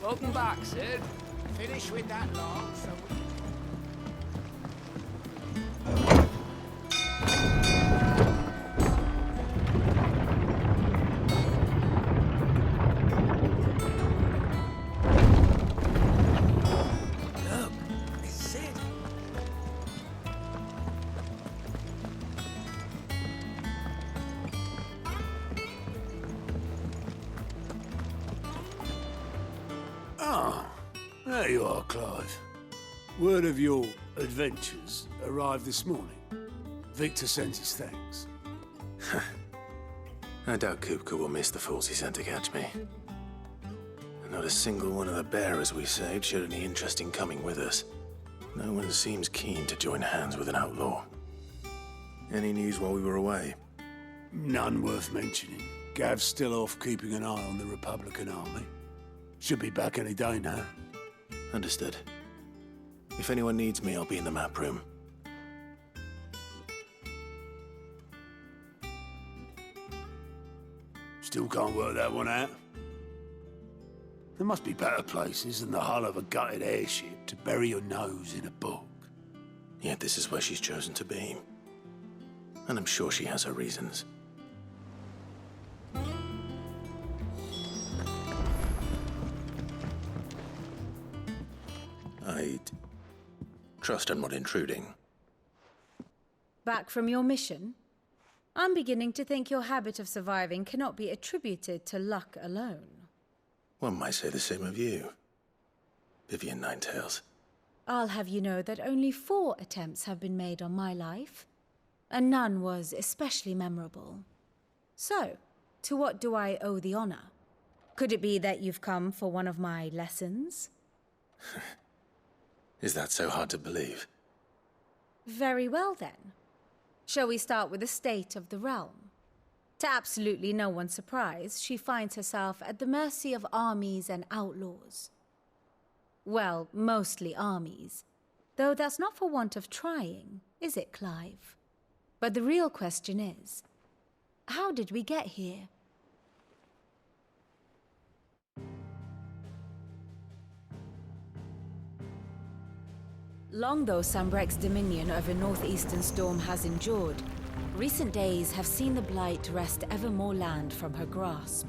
Welcome back, Sid. Finish with that lot, so we... Look, it's Sid. Ah, there you are, Clive. Word of your adventures arrived this morning. Victor sent his thanks. I doubt Kupka will miss the fools he sent to catch me. And not a single one of the bearers we saved showed any interest in coming with us. No one seems keen to join hands with an outlaw. Any news while we were away? None worth mentioning. Gav's still off keeping an eye on the Republican army. Should be back any day now. Understood. If anyone needs me, I'll be in the map room. Still can't work that one out. There must be better places than the hull of a gutted airship to bury your nose in a book. Yet this is where she's chosen to be. And I'm sure she has her reasons. I'd trust I'm not intruding. Back from your mission? I'm beginning to think your habit of surviving cannot be attributed to luck alone. One might say the same of you, Vivian Ninetails. I'll have you know that only 4 attempts have been made on my life, and none was especially memorable. So, to what do I owe the honor? Could it be that you've come for one of my lessons? Is that so hard to believe? Very well then. Shall we start with the state of the realm? To absolutely no one's surprise, she finds herself at the mercy of armies and outlaws. Well, mostly armies. Though that's not for want of trying, is it, Clive? But the real question is, how did we get here? Long though Sambrek's dominion over northeastern Storm has endured, recent days have seen the Blight wrest ever more land from her grasp.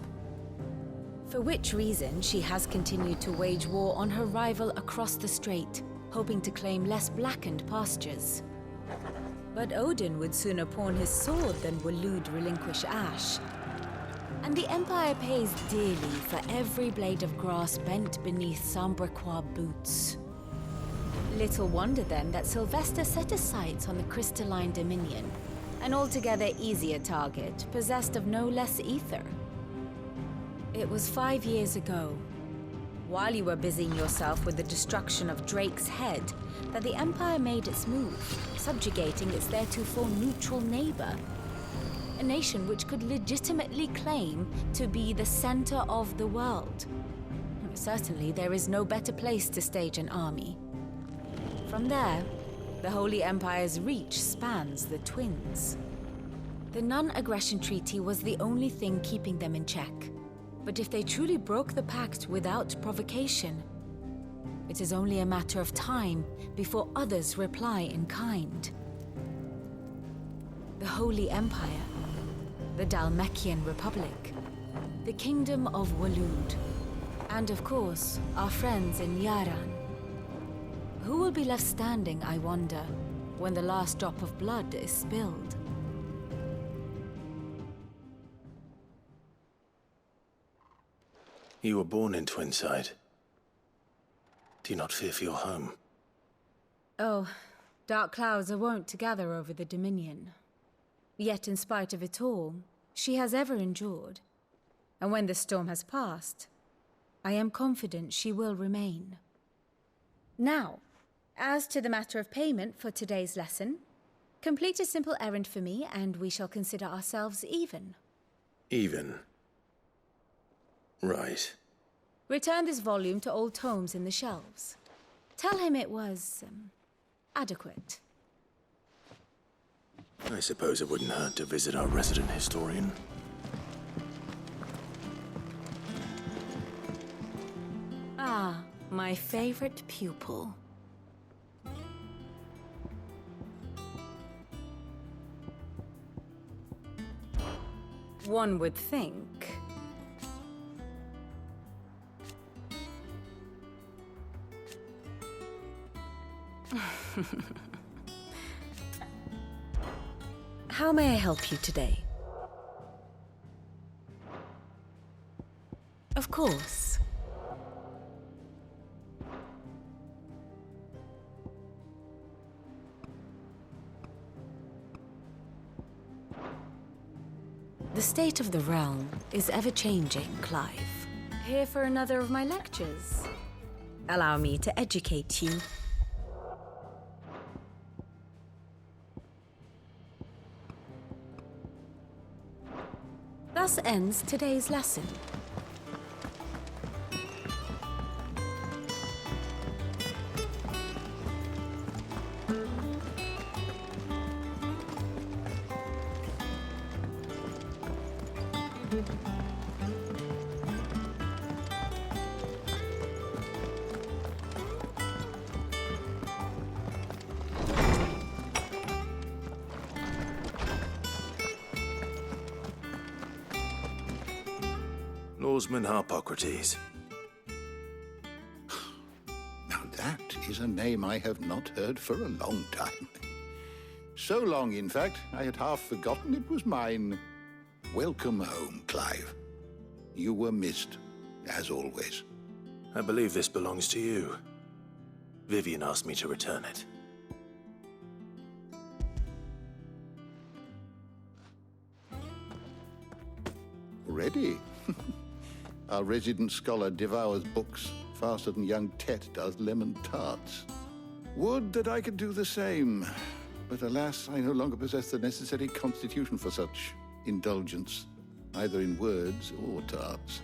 For which reason she has continued to wage war on her rival across the strait, hoping to claim less blackened pastures. But Odin would sooner pawn his sword than Waloed relinquish Ash. And the Empire pays dearly for every blade of grass bent beneath Sambrequois boots. Little wonder then that Sylvester set his sights on the crystalline dominion, an altogether easier target, possessed of no less ether. It was 5 years ago, while you were busying yourself with the destruction of Drake's head, that the Empire made its move, subjugating its theretofore neutral neighbor. A nation which could legitimately claim to be the center of the world. Certainly, there is no better place to stage an army. From there, the Holy Empire's reach spans the Twins. The non-aggression treaty was the only thing keeping them in check. But if they truly broke the pact without provocation, it is only a matter of time before others reply in kind. The Holy Empire, the Dhalmekian Republic, the Kingdom of Waloed, and of course, our friends in Yaran. Who will be left standing, I wonder, when the last drop of blood is spilled? You were born in Twinside. Do you not fear for your home? Oh, dark clouds are wont to gather over the Dominion. Yet in spite of it all, she has ever endured. And when the storm has passed, I am confident she will remain. Now, as to the matter of payment for today's lesson, complete a simple errand for me and we shall consider ourselves even. Even? Right. Return this volume to old tomes in the shelves. Tell him it was, adequate. I suppose it wouldn't hurt to visit our resident historian. Ah, My favorite pupil. One would think. How may I help you today? Of course. The state of the realm is ever-changing, Clive. Here for another of my lectures. Allow me to educate you. Thus ends today's lesson. Lawsman Harpocrates. Now that is a name I have not heard for a long time. So long, in fact, I had half forgotten it was mine. Welcome home, Clive. You were missed, as always. I believe this belongs to you. Vivian asked me to return it. Already? Our resident scholar devours books faster than young Tet does lemon tarts. Would that I could do the same. But alas, I no longer possess the necessary constitution for such indulgence, either in words or tarts.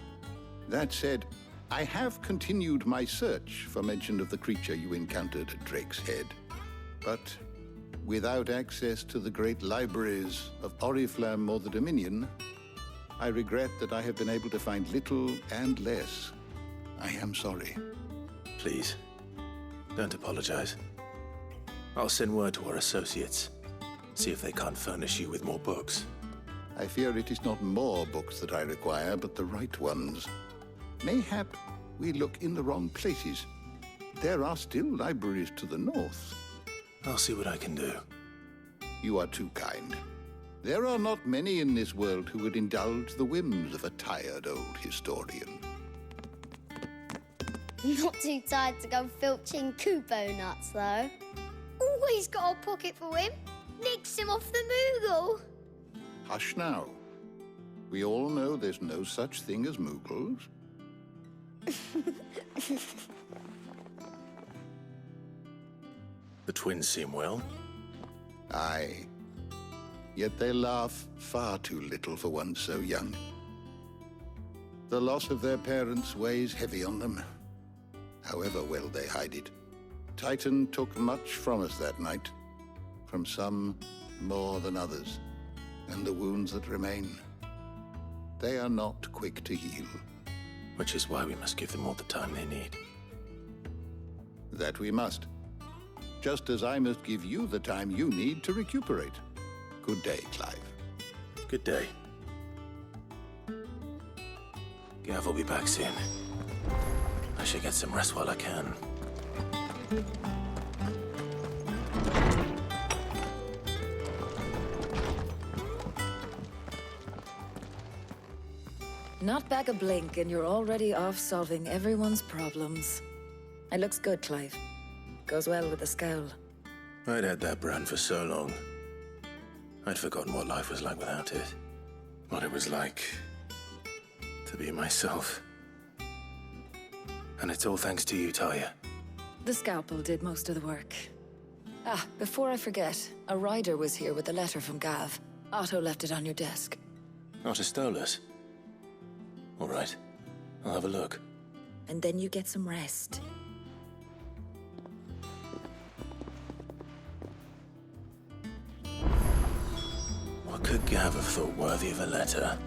That said, I have continued my search for mention of the creature you encountered at Drake's Head. But without access to the great libraries of Oriflamme or the Dominion, I regret that I have been able to find little and less. I am sorry. Please, don't apologize. I'll send word to our associates. See if they can't furnish you with more books. I fear it is not more books that I require, but the right ones. Mayhap we look in the wrong places. There are still libraries to the north. I'll see what I can do. You are too kind. There are not many in this world who would indulge the whims of a tired old historian. Not too tired to go filching Kupo nuts, though. Always got a pocket for him. Nicks him off the Moogle. Hush now. We all know there's no such thing as Moogles. The twins seem well. Aye. Yet they laugh far too little for one so young. The loss of their parents weighs heavy on them, however well they hide it. Titan took much from us that night, from some more than others, and the wounds that remain, they are not quick to heal. Which is why we must give them all the time they need. That we must. Just as I must give you the time you need to recuperate. Good day, Clive. Good day. Gav will be back soon. I should get some rest while I can. Not back a blink and you're already off solving everyone's problems. It looks good, Clive. Goes well with the scowl. I'd had that brand for so long. I'd forgotten what life was like without it. What it was like to be myself. And it's all thanks to you, Talia. The scalpel did most of the work. Ah, before I forget, a rider was here with a letter from Gav. Otto left it on your desk. Otto stole us. All right, I'll have a look. And then you get some rest. What could Gav have thought worthy of a letter?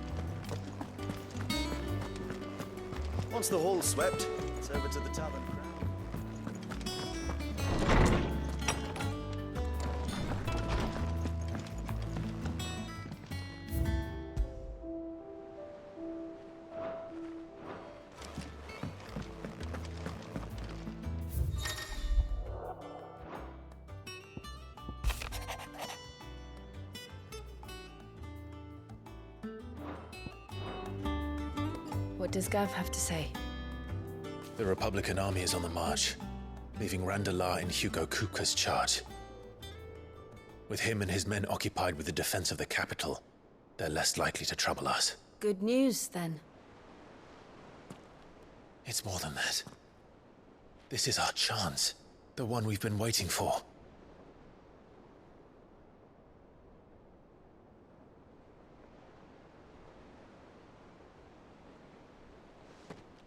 Once the hall's swept, it's over to the tavern crowd. What does Gav have to say? The Republican army is on the march, leaving Randalar in Hugo Kuka's charge. With him and his men occupied with the defense of the capital, they're less likely to trouble us. Good news, then. It's more than that. This is our chance. The one we've been waiting for.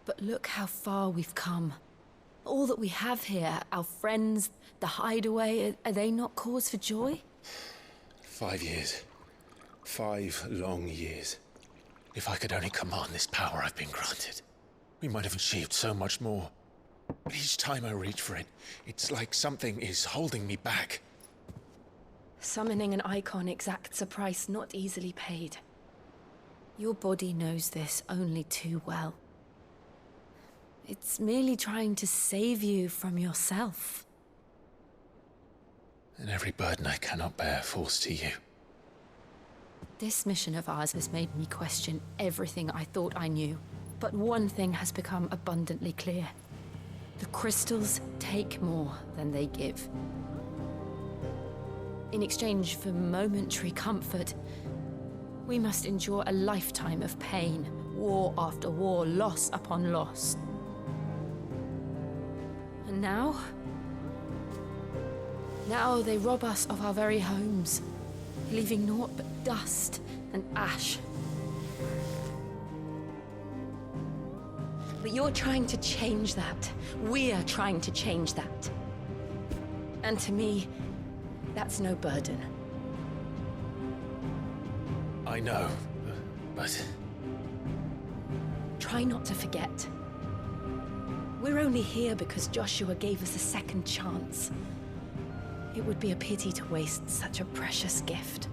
But look how far we've come. All that we have here, our friends, the hideaway, are they not cause for joy? 5 years. 5 long years. If I could only command this power I've been granted, we might have achieved so much more. But each time I reach for it, it's like something is holding me back. Summoning an icon exacts a price not easily paid. Your body knows this only too well. It's merely trying to save you from yourself. And every burden I cannot bear falls to you. This mission of ours has made me question everything I thought I knew. But one thing has become abundantly clear. The crystals take more than they give. In exchange for momentary comfort, we must endure a lifetime of pain, war after war, loss upon loss. And now they rob us of our very homes, leaving naught but dust and ash. But you're trying to change that. We're trying to change that. And to me, that's no burden. I know, but... Try not to forget. We're only here because Joshua gave us a second chance. It would be a pity to waste such a precious gift.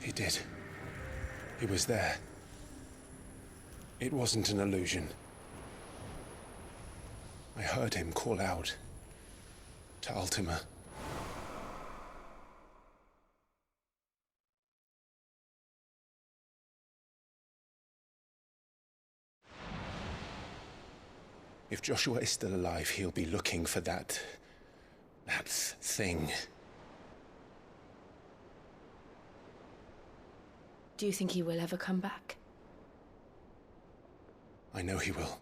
He did. He was there. It wasn't an illusion. I heard him call out to Ultima. If Joshua is still alive, he'll be looking for that thing. Do you think he will ever come back? I know he will.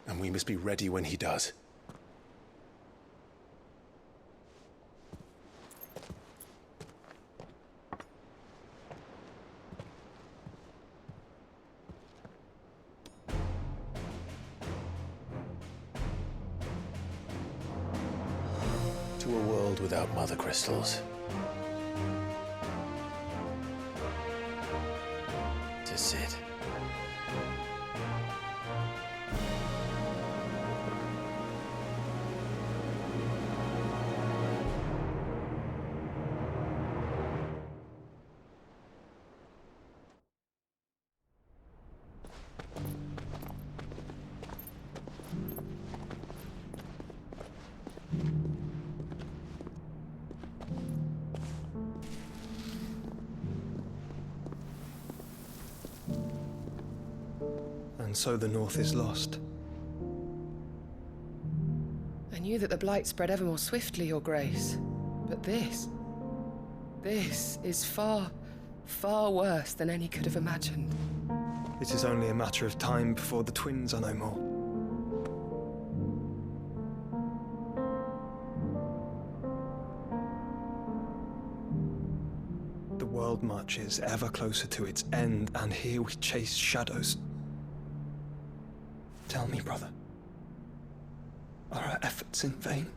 And we must be ready when he does. To a world without mother crystals. To Sid. And so the North is lost. I knew that the Blight spread ever more swiftly, Your Grace. But this is far, far worse than any could have imagined. It is only a matter of time before the twins are no more. The world marches ever closer to its end, and here we chase shadows. Tell me, brother, are our efforts in vain?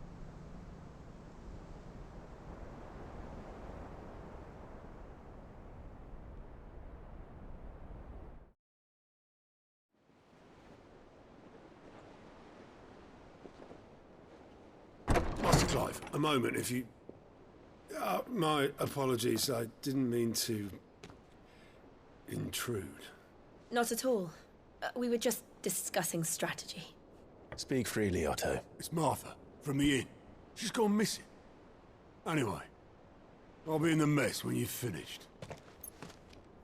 Master Clive, a moment, if you... my apologies, I didn't mean to... intrude. Not at all. We were just discussing strategy. Speak freely, Otto. It's Martha, from the inn. She's gone missing. Anyway, I'll be in the mess when you've finished.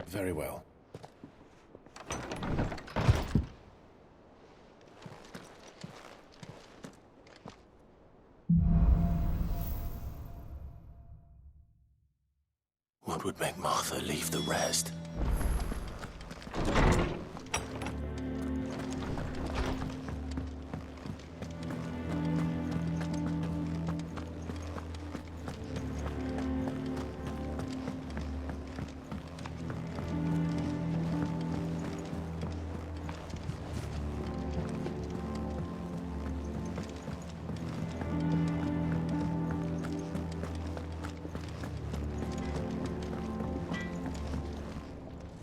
Very well. What would make Martha leave the rest?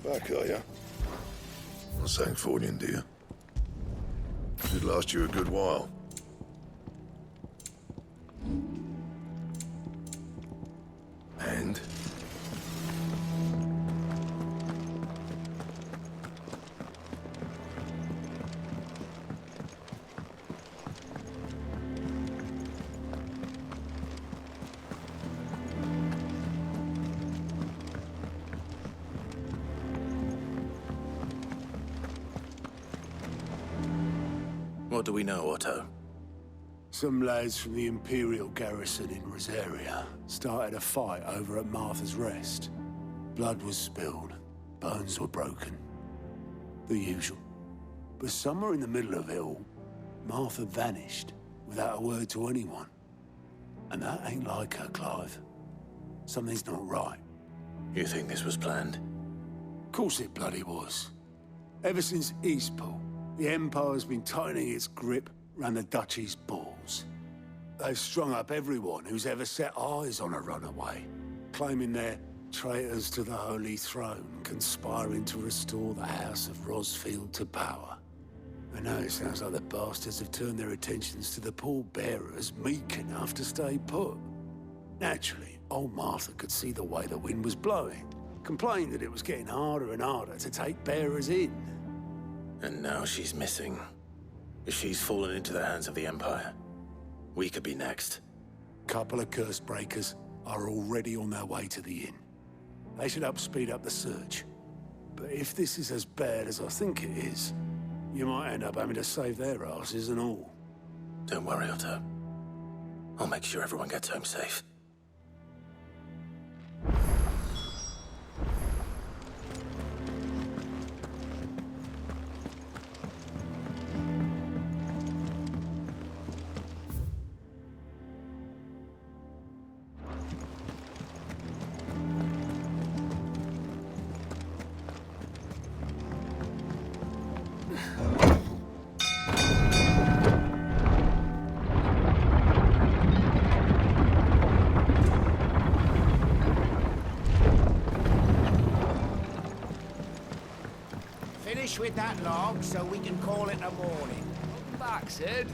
Back, are you? Not saying forwarding, do you? Should last you a good while. And? What do we know, Otto? Some lads from the Imperial garrison in Rosaria started a fight over at Martha's Rest. Blood was spilled, bones were broken. The usual. But somewhere in the middle of it all, Martha vanished without a word to anyone. And that ain't like her, Clive. Something's not right. You think this was planned? Of course it bloody was. Ever since Eastpool, the Empire's been tightening its grip round the Duchy's balls. They've strung up everyone who's ever set eyes on a runaway, claiming they're traitors to the Holy Throne, conspiring to restore the House of Rosfield to power. And now it sounds like the bastards have turned their attentions to the pallbearers meek enough to stay put. Naturally, old Martha could see the way the wind was blowing, complained that it was getting harder and harder to take bearers in. And now she's missing. She's fallen into the hands of the Empire. We could be next. Couple of curse breakers are already on their way to the inn. They should help speed up the search. But if this is as bad as I think it is, you might end up having to save their asses and all. Don't worry, Otto. I'll make sure everyone gets home safe. Finish with that log so we can call it a morning. Welcome back, Sid.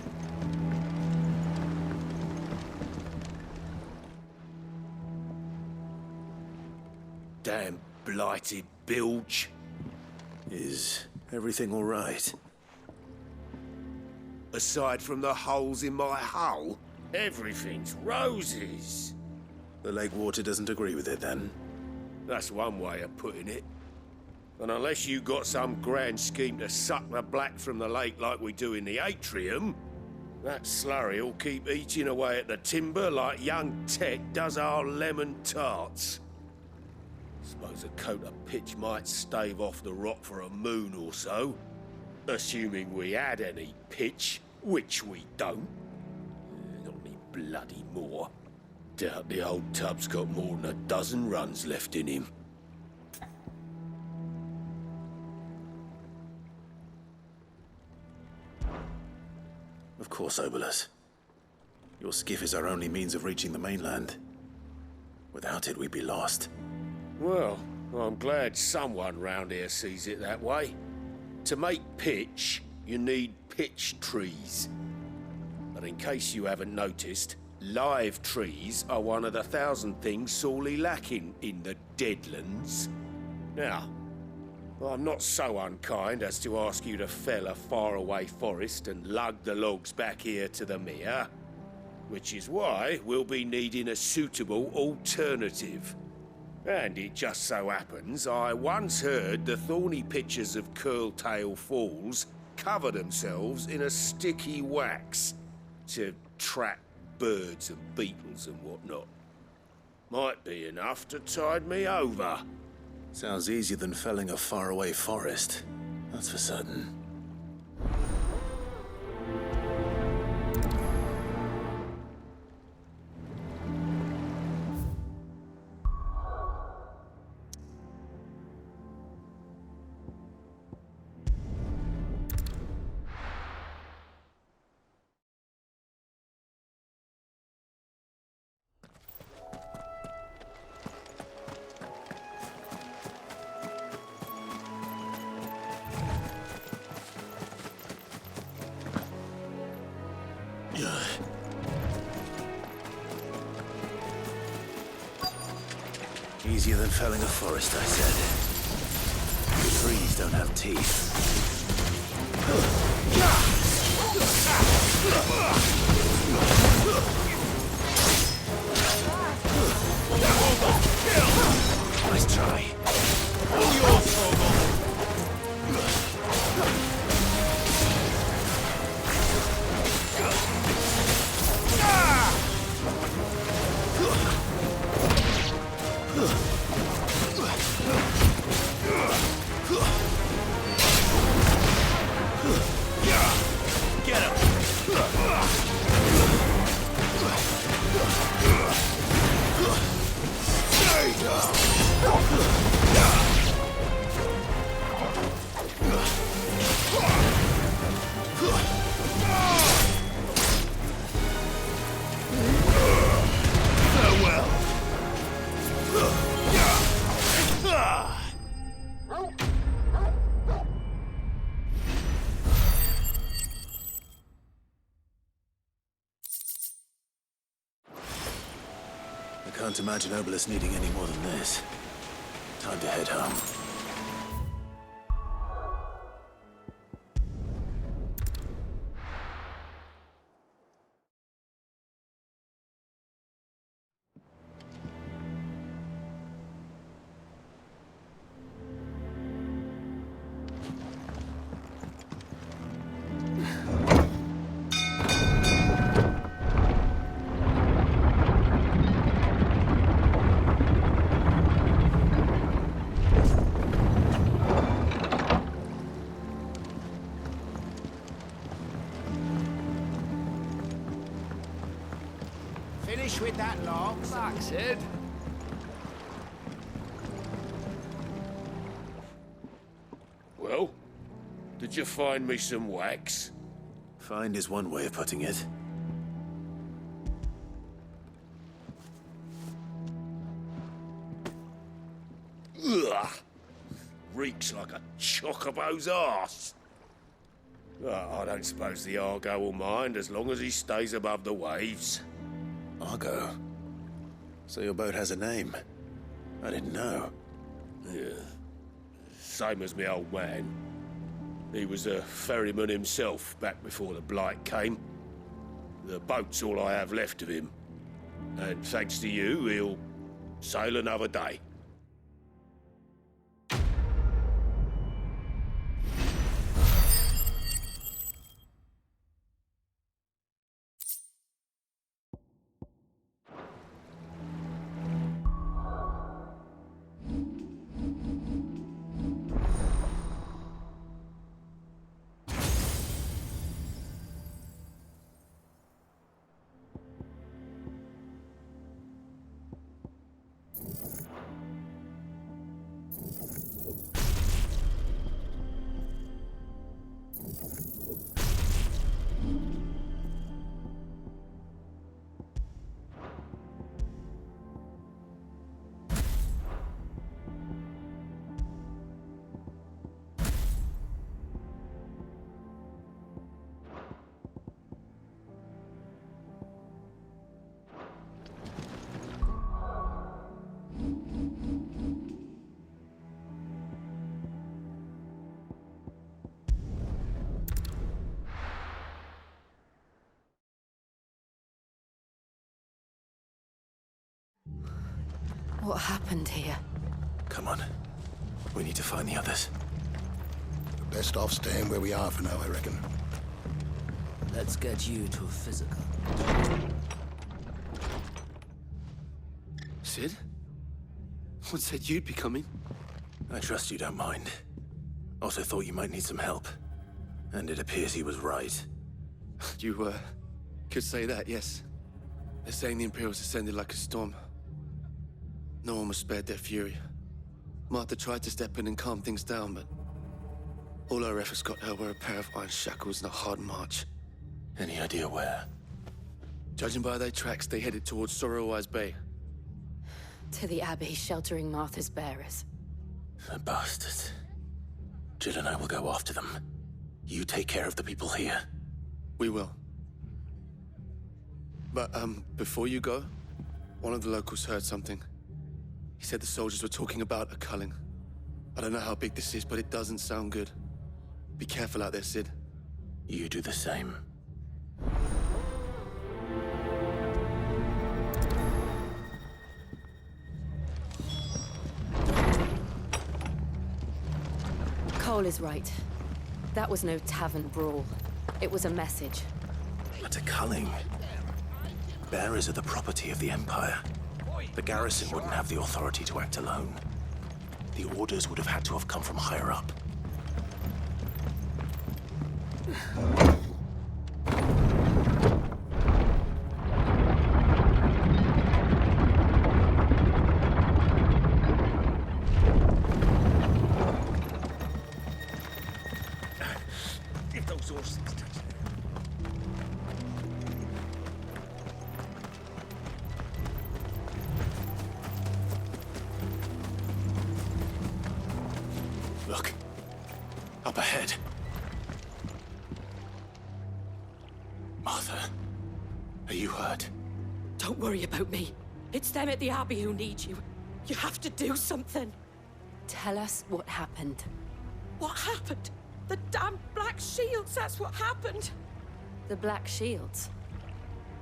Damn blighted bilge. Is everything all right? Aside from the holes in my hull, everything's roses. The lake water doesn't agree with it, then? That's one way of putting it. And unless you got some grand scheme to suck the black from the lake like we do in the atrium, that slurry'll keep eating away at the timber like young Tet does our lemon tarts. Suppose a coat of pitch might stave off the rot for a moon or so. Assuming we had any pitch, which we don't. Not any bloody more. Doubt the old tub's got more than a dozen runs left in him. Of course, Obolus. Your skiff is our only means of reaching the mainland. Without it, we'd be lost. Well, I'm glad someone round here sees it that way. To make pitch, you need pitch trees. But in case you haven't noticed, live trees are one of the 1,000 things sorely lacking in the Deadlands. Now, I'm not so unkind as to ask you to fell a faraway forest and lug the logs back here to the mere. which is why we'll be needing a suitable alternative. And it just so happens I once heard the thorny pitchers of Curltail Falls cover themselves in a sticky wax to trap birds and beetles and whatnot. Might be enough to tide me over. Sounds easier than felling a faraway forest. That's for certain. Easier than felling a forest, I said. Trees don't have teeth. Nice try. All yours, Chogo. I can't imagine Obelisk needing any more than this. Time to head home. Finish with that log. Thanks, Ed. Well, did you find me some wax? Find is one way of putting it. Ugh! Reeks like a Chocobo's arse. I don't suppose the Argo will mind as long as he stays above the waves. Argo? So your boat has a name? I didn't know. Yeah. Same as my old man. He was a ferryman himself back before the Blight came. The boat's all I have left of him. And thanks to you, he'll sail another day. What happened here? Come on. We need to find the others. Best off staying where we are for now, I reckon. Let's get you to a physical. Sid? What said you'd be coming? I trust you don't mind. Also thought you might need some help. And it appears he was right. You, could say that, yes. They're saying the Imperials descended like a storm. No one was spared their fury. Martha tried to step in and calm things down, but all our efforts got her were a pair of iron shackles and a hard march. Any idea where? Judging by their tracks, they headed towards Sorrowwise Bay. To the Abbey, sheltering Martha's bearers. The bastards. Jill and I will go after them. You take care of the people here. We will. But, before you go, one of the locals heard something. He said the soldiers were talking about a culling. I don't know how big this is, but it doesn't sound good. Be careful out there, Sid. You do the same. Cole is right. That was no tavern brawl. It was a message. But a culling. Bearers are the property of the Empire. The garrison wouldn't have the authority to act alone. The orders would have had to have come from higher up. If those horses touch it. Look. Up ahead. Martha, are you hurt? Don't worry about me. It's them at the Abbey who need you. You have to do something. Tell us what happened. What happened? The damn Black Shields, that's what happened. The Black Shields?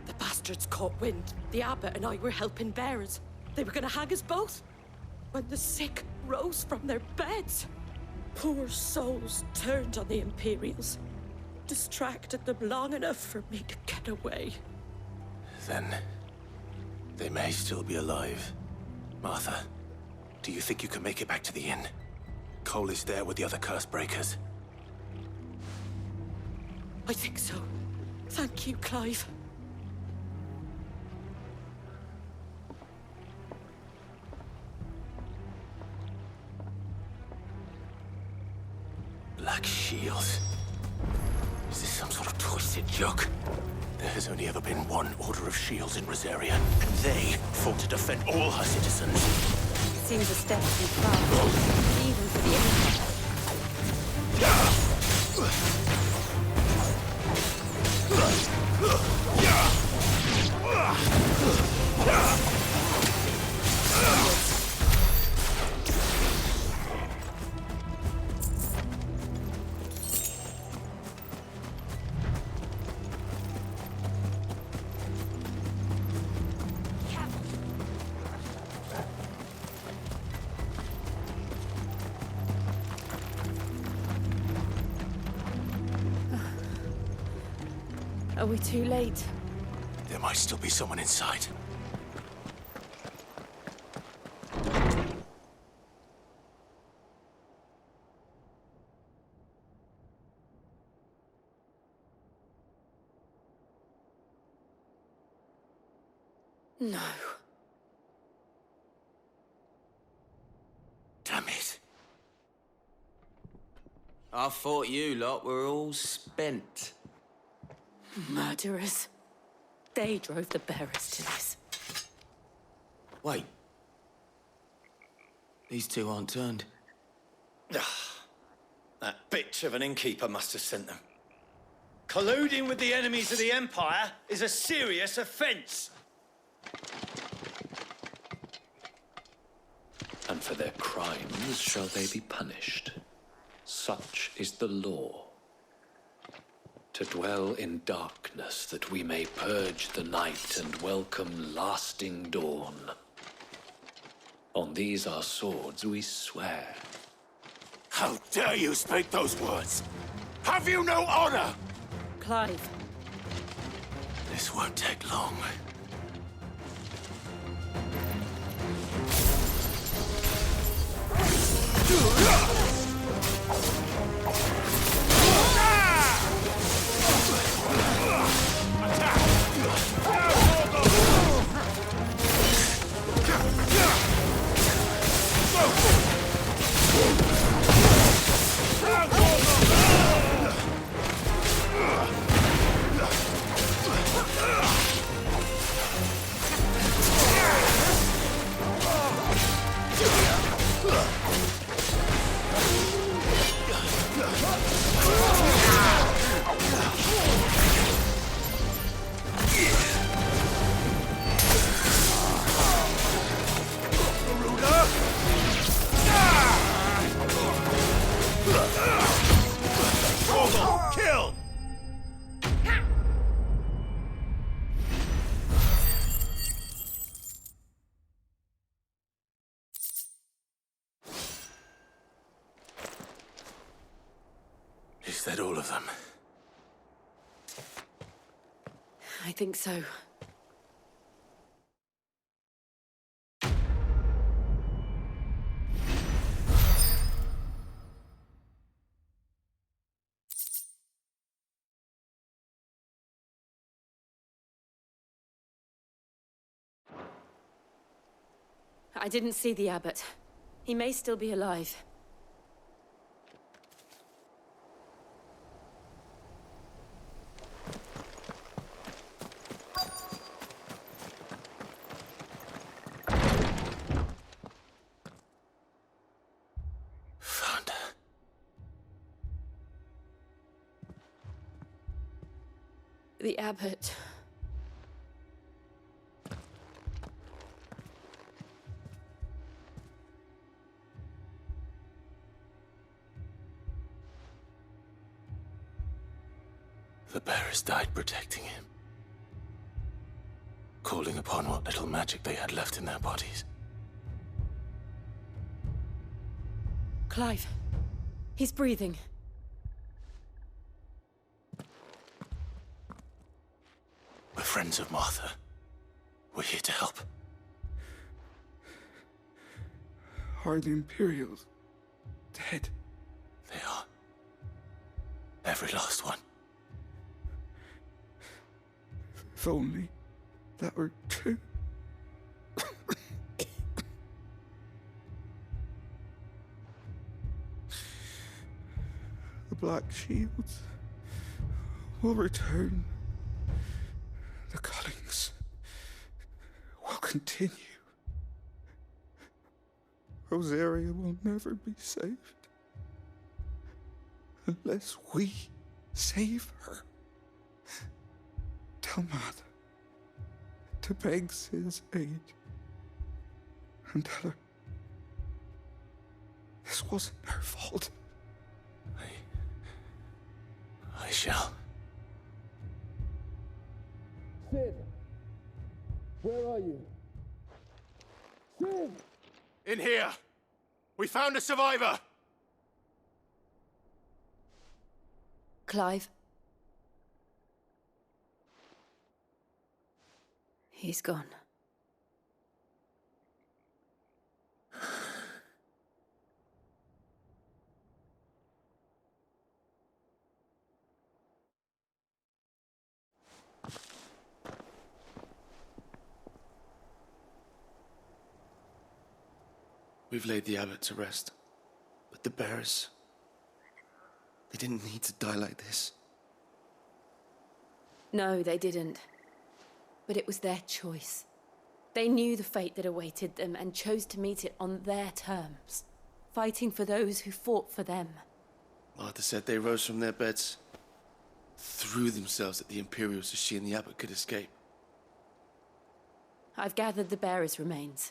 The bastards caught wind. The abbot and I were helping bearers. They were gonna hang us both. When the sick rose from their beds, poor souls turned on the Imperials. Distracted them long enough for me to get away. Then, they may still be alive. Martha, do you think you can make it back to the inn? Cole is there with the other curse breakers. I think so. Thank you, Clive. Black Shields? Is this some sort of twisted joke? There has only ever been one Order of Shields in Rosaria, and they fought to defend all her citizens. Seems a step too far, even for the Empire. Are we too late? There might still be someone inside. No. Damn it. I thought you lot were all spent. Murderers. They drove the bearers to this. Wait. These two aren't turned. That bitch of an innkeeper must have sent them. Colluding with the enemies of the Empire is a serious offense. And for their crimes shall they be punished. Such is the law. To dwell in darkness that we may purge the night and welcome lasting dawn. On these our swords we swear. How dare you speak those words? Have you no honor? Clive. This won't take long. Kill! Is that all of them? I think so. I didn't see the abbot. He may still be alive. Found her. The abbot. The bearers died protecting him. Calling upon what little magic they had left in their bodies. Clive. He's breathing. We're friends of Martha. We're here to help. Are the Imperials dead? They are. Every last one. If only that were true. The Black Shields will return. The cullings will continue. Rosaria will never be saved unless we save her. Tell Matt to beg Sid's aid and tell her this wasn't her fault. I shall. Sid! Where are you? Sid! In here! We found a survivor! Clive. He's gone. We've laid the abbot to rest. But the bearers... they didn't need to die like this. No, they didn't. But it was their choice. They knew the fate that awaited them and chose to meet it on their terms, fighting for those who fought for them. Martha said they rose from their beds, threw themselves at the Imperials so she and the abbot could escape. I've gathered the bearers' remains.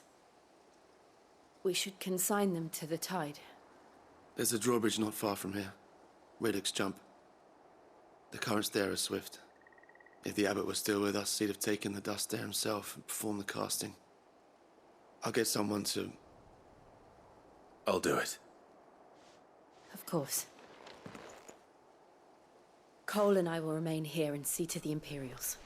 We should consign them to the tide. There's a drawbridge not far from here. Radix Jump. The currents there are swift. If the abbot was still with us, he'd have taken the dust there himself and performed the casting. I'll get someone to I'll do it. Of course. Cole and I will remain here and see to the Imperials.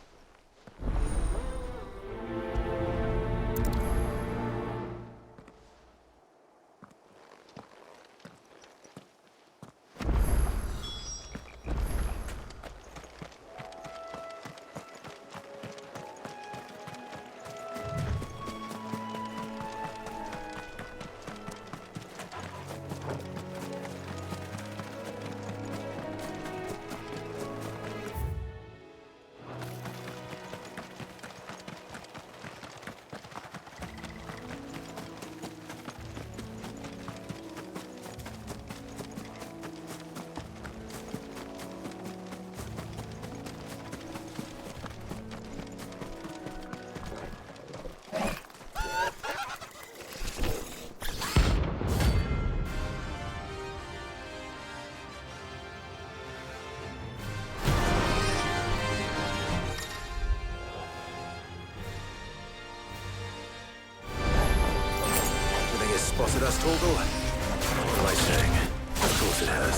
Spotted us, Torgal? What am I saying? Of course it has.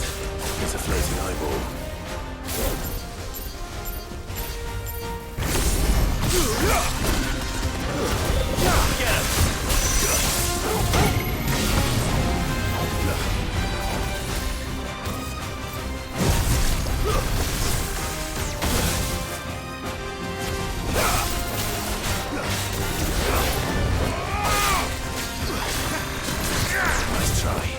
It's a floating eyeball. Get him! Nice try.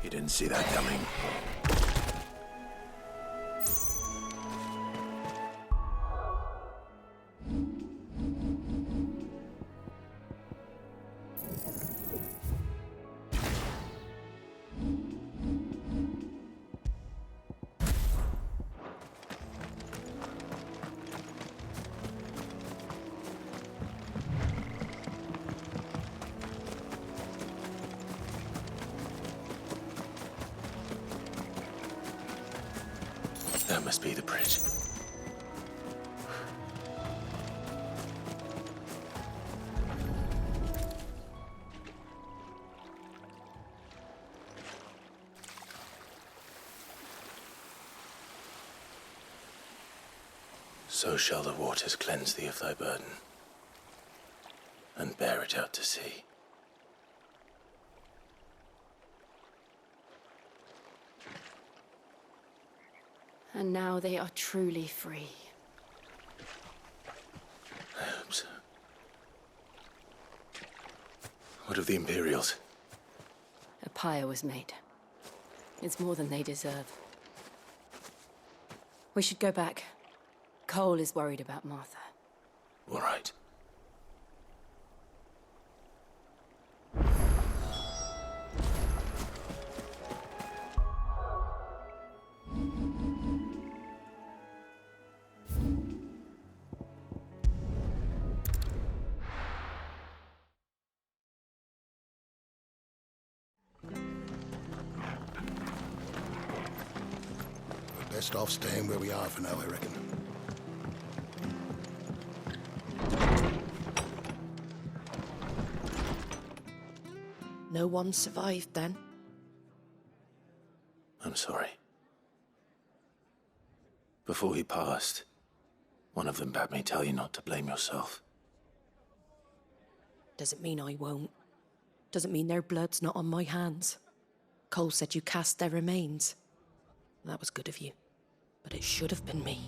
You didn't see that coming. That must be the bridge. So shall the waters cleanse thee of thy burden, and bear it out to sea. And now they are truly free. I hope so. What of the Imperials? Empire was made. It's more than they deserve. We should go back. Cole is worried about Martha. All right. Best off staying where we are for now, I reckon. No one survived then? I'm sorry. Before he passed, one of them bade me tell you not to blame yourself. Doesn't mean I won't. Doesn't mean their blood's not on my hands. Cole said you cast their remains. That was good of you. But it should have been me.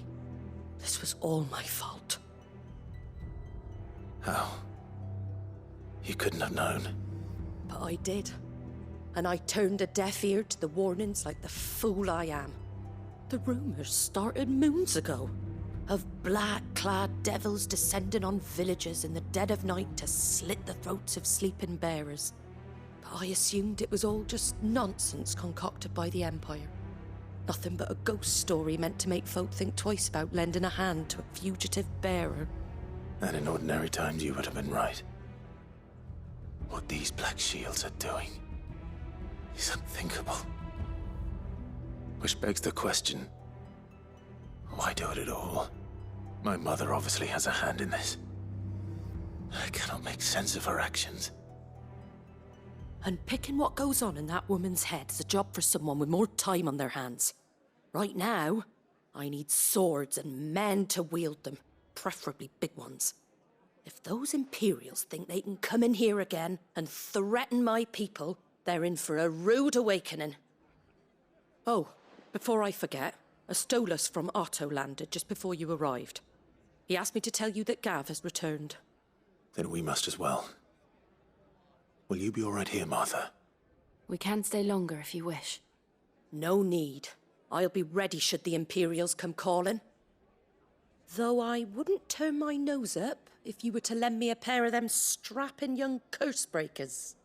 This was all my fault. How? You couldn't have known. But I did. And I turned a deaf ear to the warnings like the fool I am. The rumors started moons ago. Of black-clad devils descending on villages in the dead of night to slit the throats of sleeping bearers. But I assumed it was all just nonsense concocted by the Empire. Nothing but a ghost story meant to make folk think twice about lending a hand to a fugitive bearer. And in ordinary times you would have been right. What these Black Shields are doing is unthinkable. Which begs the question, why do it at all? My mother obviously has a hand in this. I cannot make sense of her actions. And picking what goes on in that woman's head is a job for someone with more time on their hands. Right now, I need swords and men to wield them, preferably big ones. If those Imperials think they can come in here again and threaten my people, they're in for a rude awakening. Oh, before I forget, a Stolas from Otto landed just before you arrived. He asked me to tell you that Gav has returned. Then we must as well. Will you be all right here, Martha? We can stay longer if you wish. No need. I'll be ready should the Imperials come calling. Though I wouldn't turn my nose up if you were to lend me a pair of them strapping young curse breakers.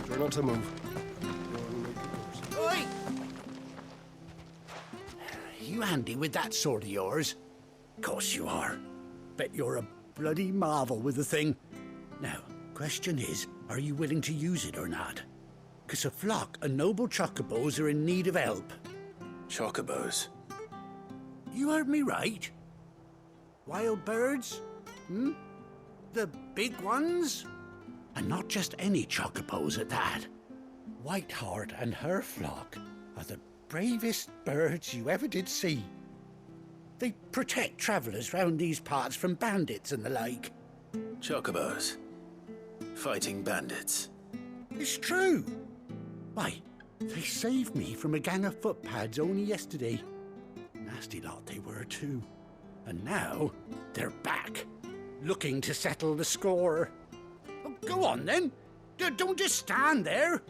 Try not to move. Oi! You handy with that sword of yours? Course you are. Bet you're a bloody marvel with the thing. Now, question is, are you willing to use it or not? 'Cause a flock of noble Chocobos are in need of help. Chocobos? You heard me right. Wild birds? Hmm? The big ones? And not just any Chocobos at that. Whiteheart and her flock are the bravest birds you ever did see. They protect travellers round these parts from bandits and the like. Chocobos? Fighting bandits? It's true. Why, they saved me from a gang of footpads only yesterday. Nasty lot they were too. And now they're back, looking to settle the score. Oh, go on then. Don't just stand there.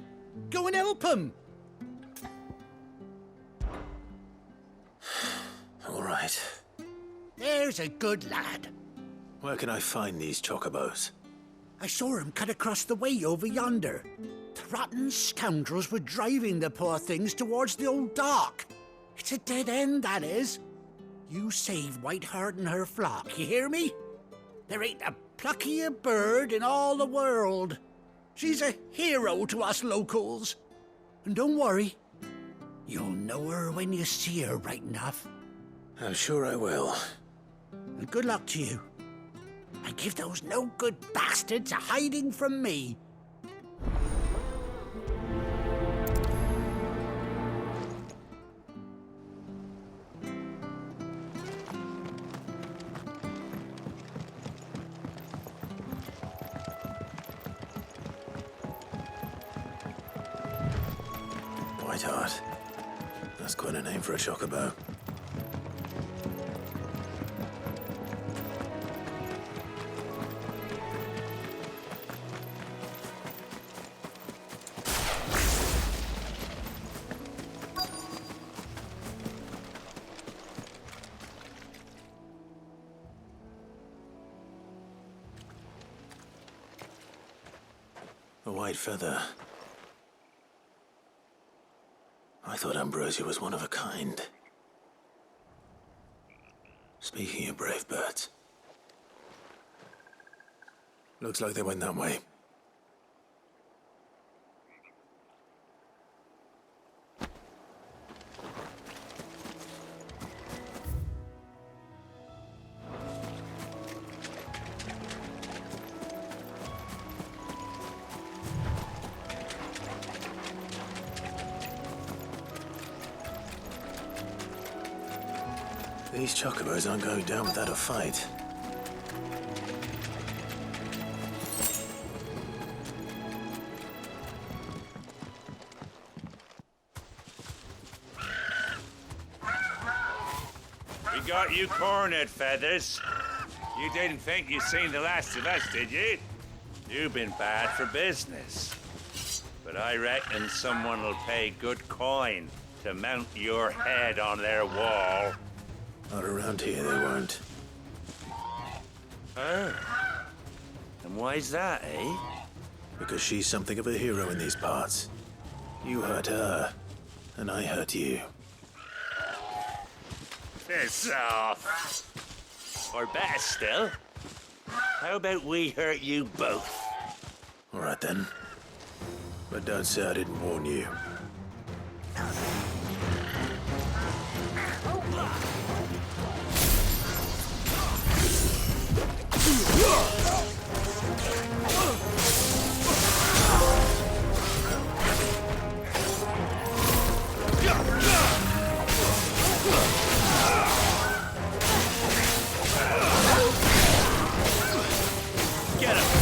Go and help them. All right. There's a good lad. Where can I find these Chocobos? I saw him cut across the way over yonder. The rotten scoundrels were driving the poor things towards the old dock. It's a dead end, that is. You save Whiteheart and her flock, you hear me? There ain't a pluckier bird in all the world. She's a hero to us locals. And don't worry, you'll know her when you see her right enough. I'm sure I will. And good luck to you. and give those no-good bastards a hiding from me. Whiteheart. That's quite a name for a chocobo. A white feather. I thought Ambrosia was one of a kind. Speaking of brave birds, looks like they went that way. These chocobos aren't going down without a fight. We got you cornered, Feathers. You didn't think you'd seen the last of us, did you? You've been bad for business. But I reckon someone will pay good coin to mount your head on their wall. Not around here, they won't. Oh. And why's that, eh? Because she's something of a hero in these parts. You hurt her, and I hurt you. Piss off. Or better still, how about we hurt you both? All right then. But don't say I didn't warn you. Get him!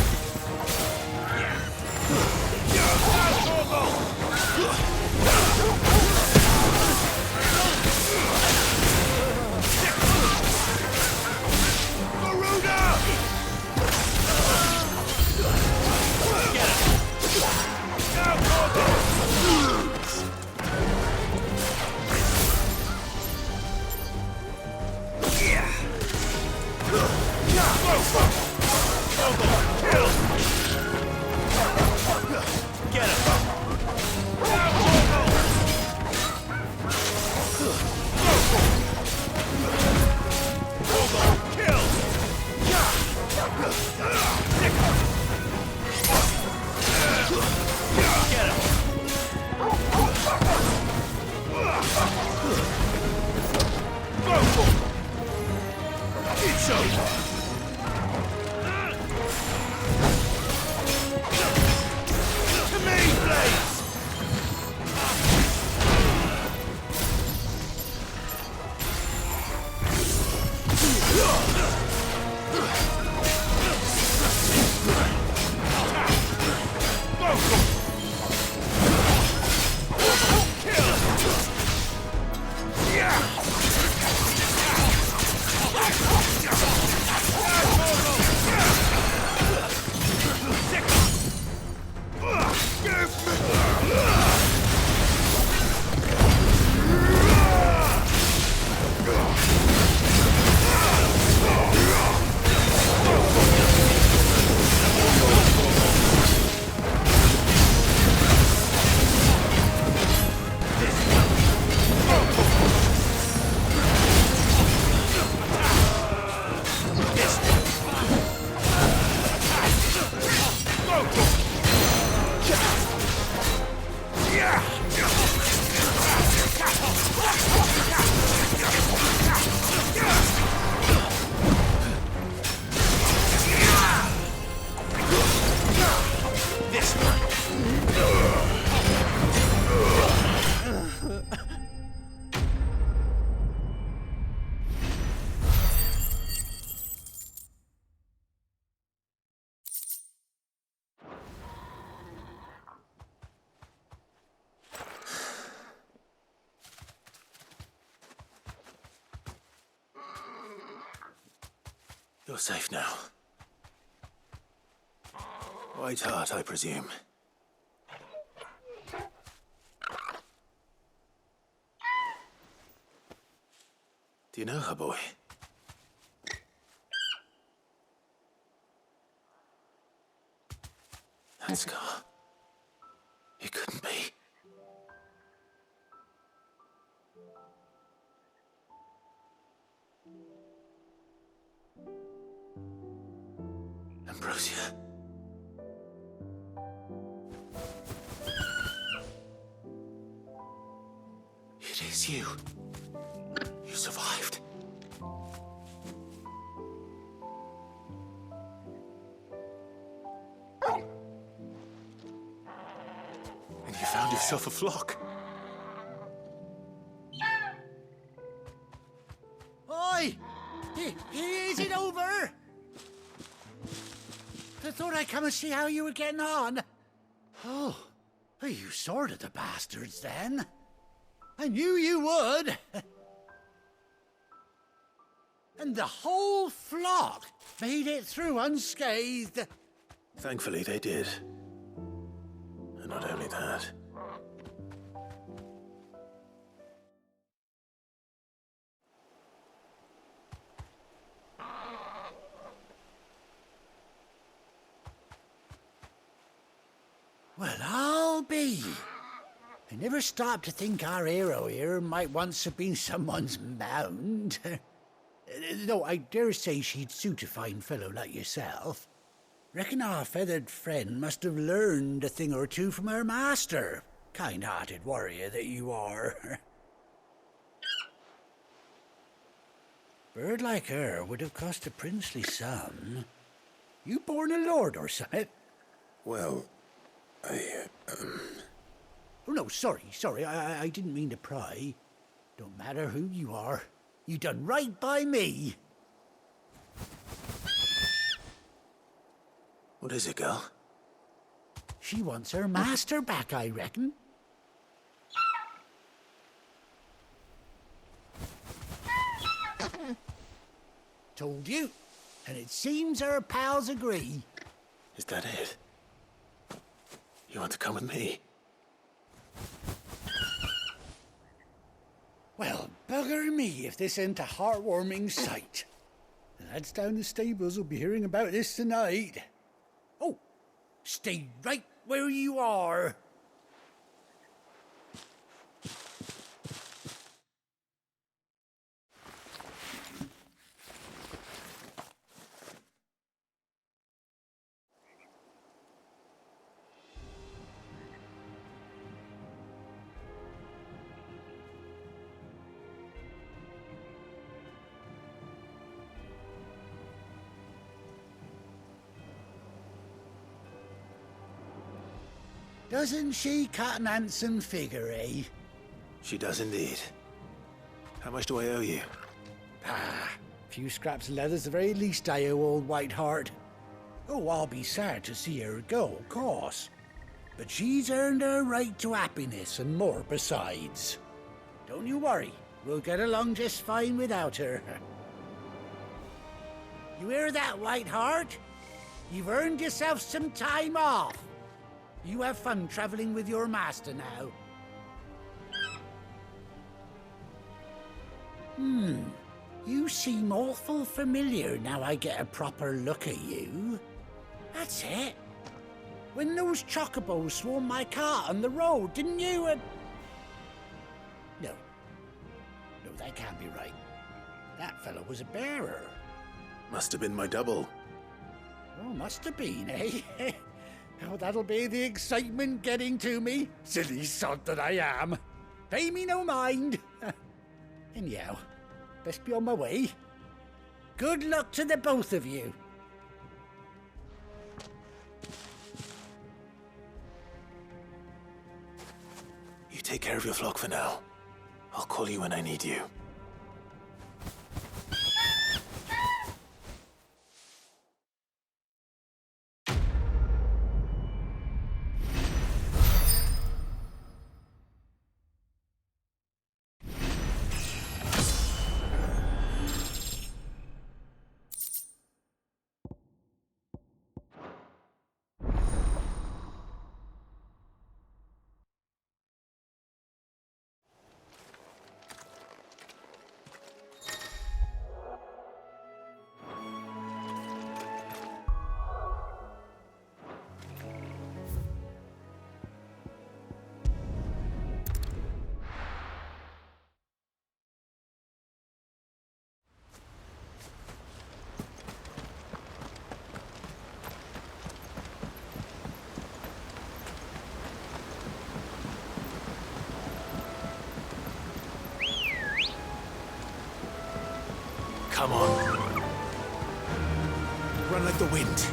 You're safe now. White Hart, I presume. Do you know her, boy? That scar. It couldn't be. Ambrosia. It is you. You survived. And you found yourself a flock. Oi! Is it over? I thought I'd come and see how you were getting on. Oh, you sorted the bastards then. I knew you would. And the whole flock made it through unscathed. Thankfully, they did. And not only that. Well, I'll be. I never stopped to think our hero here might once have been someone's mound. Though I dare say she'd suit a fine fellow like yourself. Reckon our feathered friend must have learned a thing or two from her master. Kind-hearted warrior that you are. Bird like her would have cost a princely sum. You born a lord or something? Well, Oh, no, sorry, I didn't mean to pry. Don't matter who you are. You done right by me. What is it, girl? She wants her master back, I reckon. Told you. And it seems her pals agree. Is that it? You want to come with me? Well, bugger me if this ain't a heartwarming sight. The lads down the stables will be hearing about this tonight. Oh, stay right where you are. Doesn't she cut an handsome figure, eh? She does indeed. How much do I owe you? A few scraps of leather's the very least I owe old Whiteheart. Oh, I'll be sad to see her go, of course. But she's earned her right to happiness and more besides. Don't you worry, we'll get along just fine without her. You hear that, Whiteheart? You've earned yourself some time off. You have fun traveling with your master now. You seem awful familiar now I get a proper look at you. That's it. When those Chocobos swarmed my cart on the road, didn't you? No, that can't be right. That fellow was a bearer. Must have been my double. Oh, must have been, eh? Oh, that'll be the excitement getting to me. Silly sod that I am. Pay me no mind. Anyhow, best be on my way. Good luck to the both of you. You take care of your flock for now. I'll call you when I need you. Come on. Run like the wind.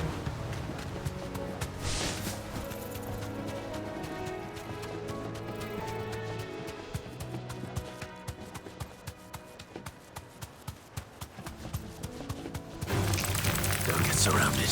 Don't get surrounded.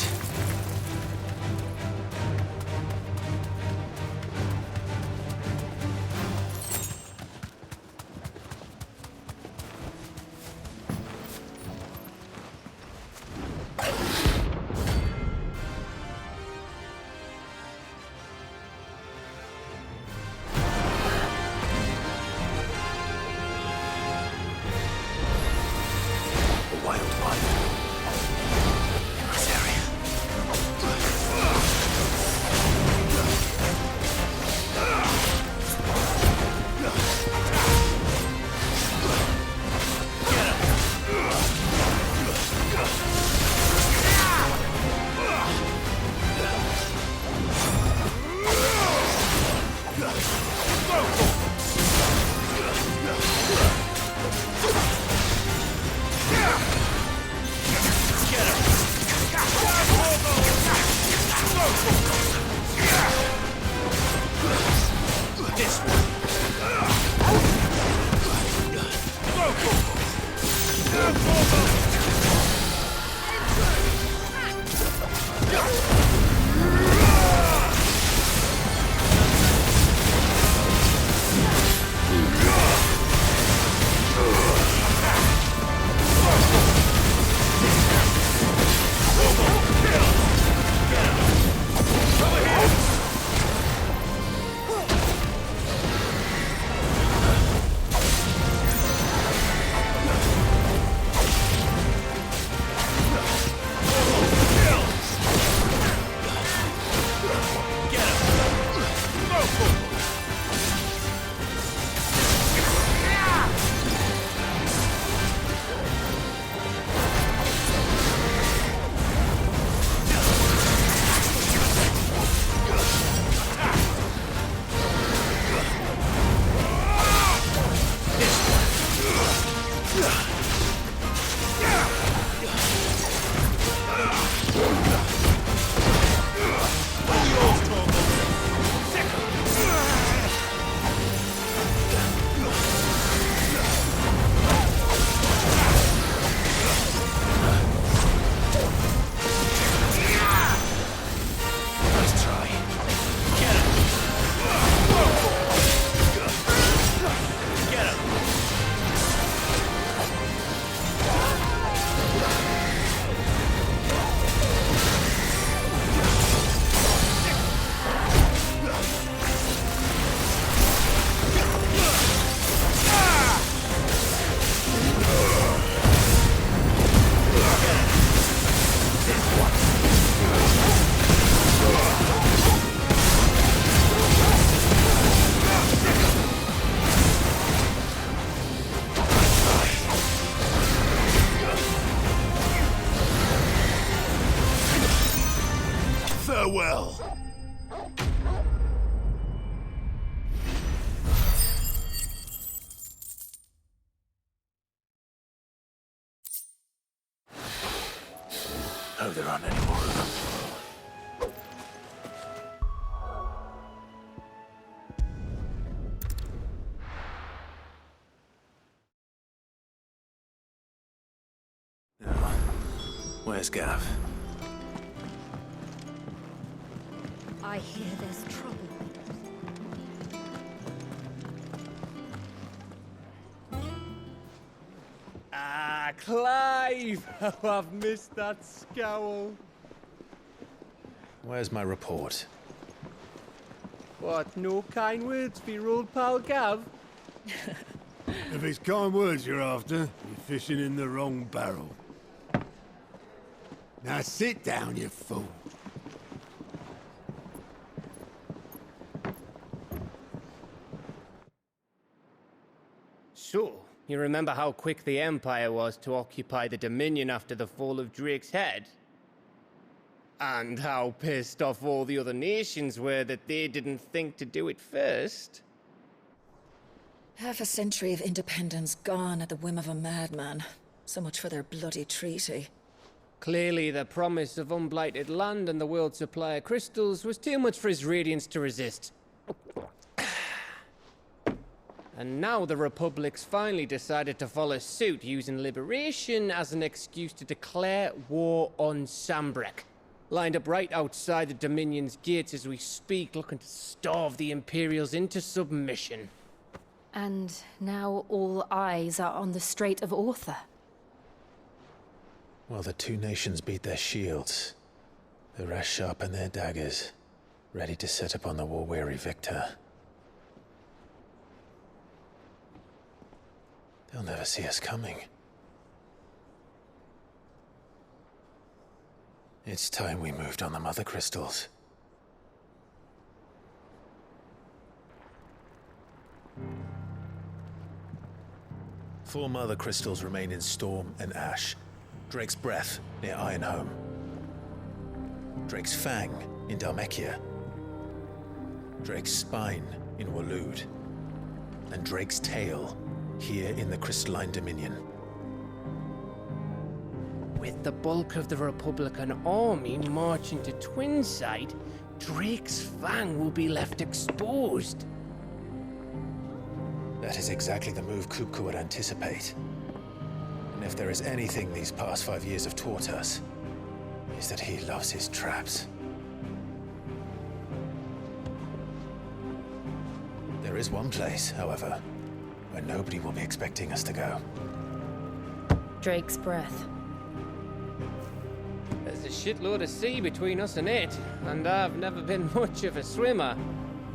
Farewell. Hope there aren't any more of them. Now, where's Gav? I hear there's trouble. Ah, Clive! Oh, I've missed that scowl. Where's my report? What, no kind words for your old pal Gav? If it's kind words you're after, you're fishing in the wrong barrel. Now sit down, you fool. So, you remember how quick the Empire was to occupy the Dominion after the fall of Drake's head? And how pissed off all the other nations were that they didn't think to do it first? Half a century of independence gone at the whim of a madman. So much for their bloody treaty. Clearly, the promise of unblighted land and the world's supply of crystals was too much for his radiance to resist. And now the Republic's finally decided to follow suit, using liberation as an excuse to declare war on Sambrek. Lined up right outside the Dominion's gates as we speak, looking to starve the Imperials into submission. And now all eyes are on the Strait of Author. While the two nations beat their shields, the rest sharpen their daggers, ready to set upon the war-weary victor. They'll never see us coming. It's time we moved on the Mother Crystals. Four Mother Crystals remain in Storm and Ash. Drake's Breath near Ironhome. Drake's Fang in Dhalmekia. Drake's Spine in Waloed. And Drake's Tail here in the Crystalline Dominion. With the bulk of the Republican army marching to Twinside, Drake's Fang will be left exposed. That is exactly the move Kupka would anticipate. And if there is anything these past 5 years have taught us, is that he loves his traps. There is one place, however, where nobody will be expecting us to go. Drake's Breath. There's a shitload of sea between us and it, and I've never been much of a swimmer.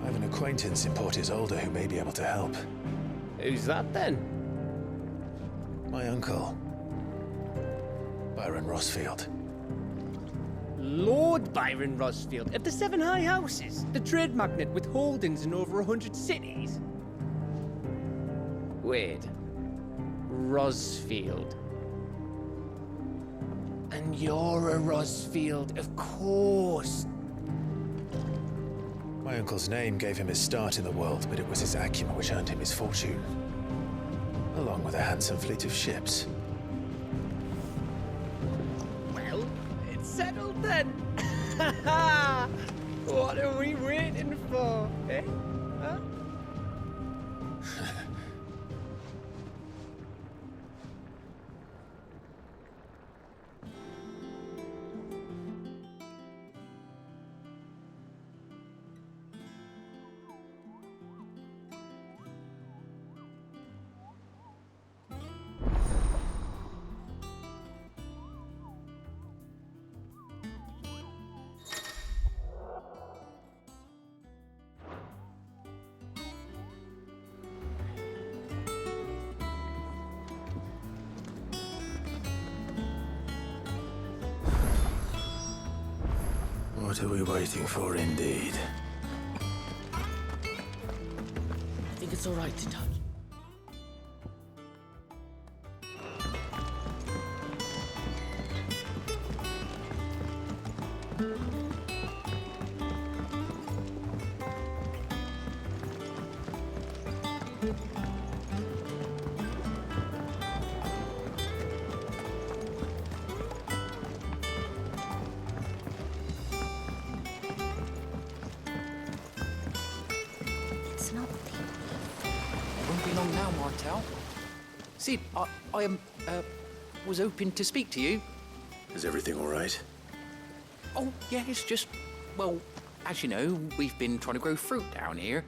I have an acquaintance in Port Isolde who may be able to help. Who's that then? My uncle, Byron Rossfield. Lord Byron Rossfield of the Seven High Houses, the trade magnate with holdings in over 100 cities. Wait, Rossfield. And you're a Rossfield, of course. My uncle's name gave him his start in the world, but it was his acumen which earned him his fortune, along with a handsome fleet of ships. Well, it's settled then. What are we waiting for, eh? Huh? What are we waiting for, indeed? I think it's all right to touch. See, I was hoping to speak to you. Is everything all right? Oh, yeah, it's just, well, as you know, we've been trying to grow fruit down here.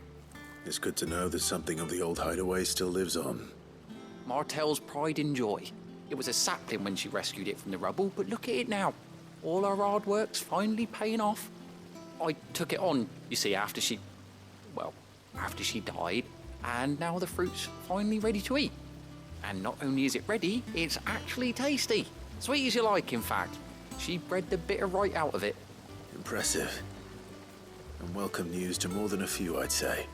It's good to know that something of the old hideaway still lives on. Martel's pride and joy. It was a sapling when she rescued it from the rubble, but look at it now. All our hard work's finally paying off. I took it on, you see, after she died, and now the fruit's finally ready to eat. And not only is it ready, it's actually tasty. Sweet as you like, in fact. She bred the bitter right out of it. Impressive. And welcome news to more than a few, I'd say.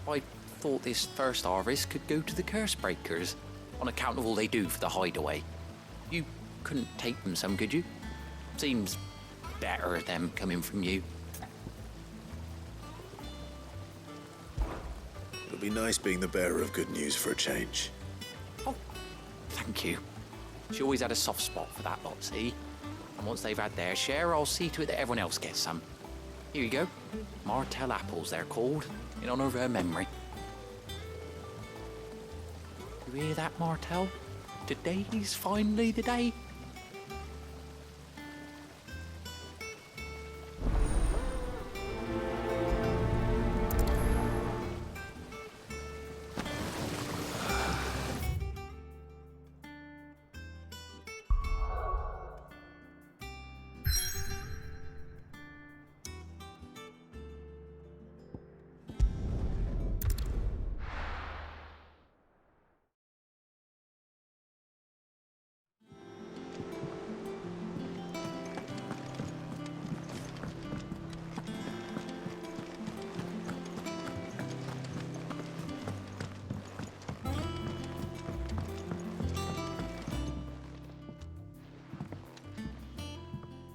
I thought this first harvest could go to the curse breakers, on account of all they do for the hideaway. You couldn't take them some, could you? Seems better them coming from you. It'll be nice being the bearer of good news for a change. Thank you. She always had a soft spot for that lot, see? And once they've had their share, I'll see to it that everyone else gets some. Here you go. Martell apples, they're called, in honor of her memory. You hear that, Martell? Today's finally the day.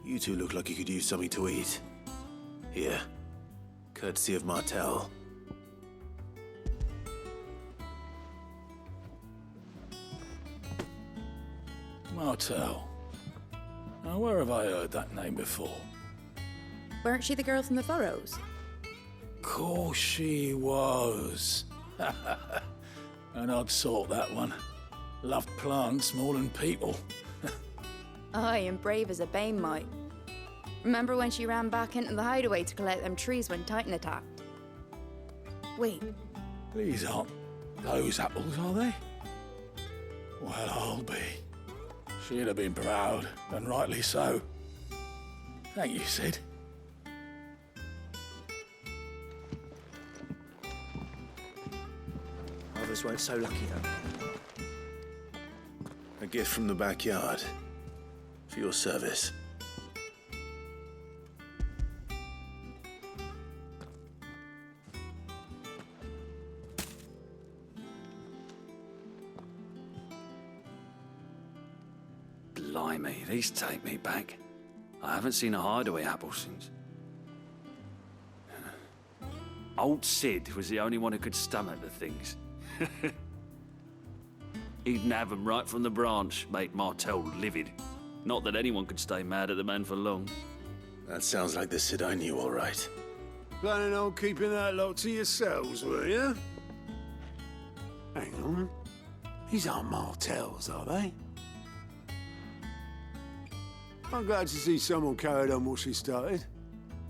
You two look like you could use something to eat. Here, courtesy of Martell. Martell. Now, where have I heard that name before? Weren't she the girl from the Furrows? Course she was. An odd sort, that one. Loved plants more than people. Aye, and brave as a bane might. Remember when she ran back into the hideaway to collect them trees when Titan attacked? Wait. These aren't those apples, are they? Well, I'll be. She'd have been proud, and rightly so. Thank you, Sid. Others weren't so lucky, though. A gift from the backyard. For your service. Blimey, these take me back. I haven't seen a hideaway apple since. Old Sid was the only one who could stomach the things. He'd nab 'em right from the branch, made Martell livid. Not that anyone could stay mad at the man for long. That sounds like the Sid I knew, all right. Planning on keeping that lot to yourselves, were you? Hang on. These aren't Martells, are they? I'm glad to see someone carried on what she started.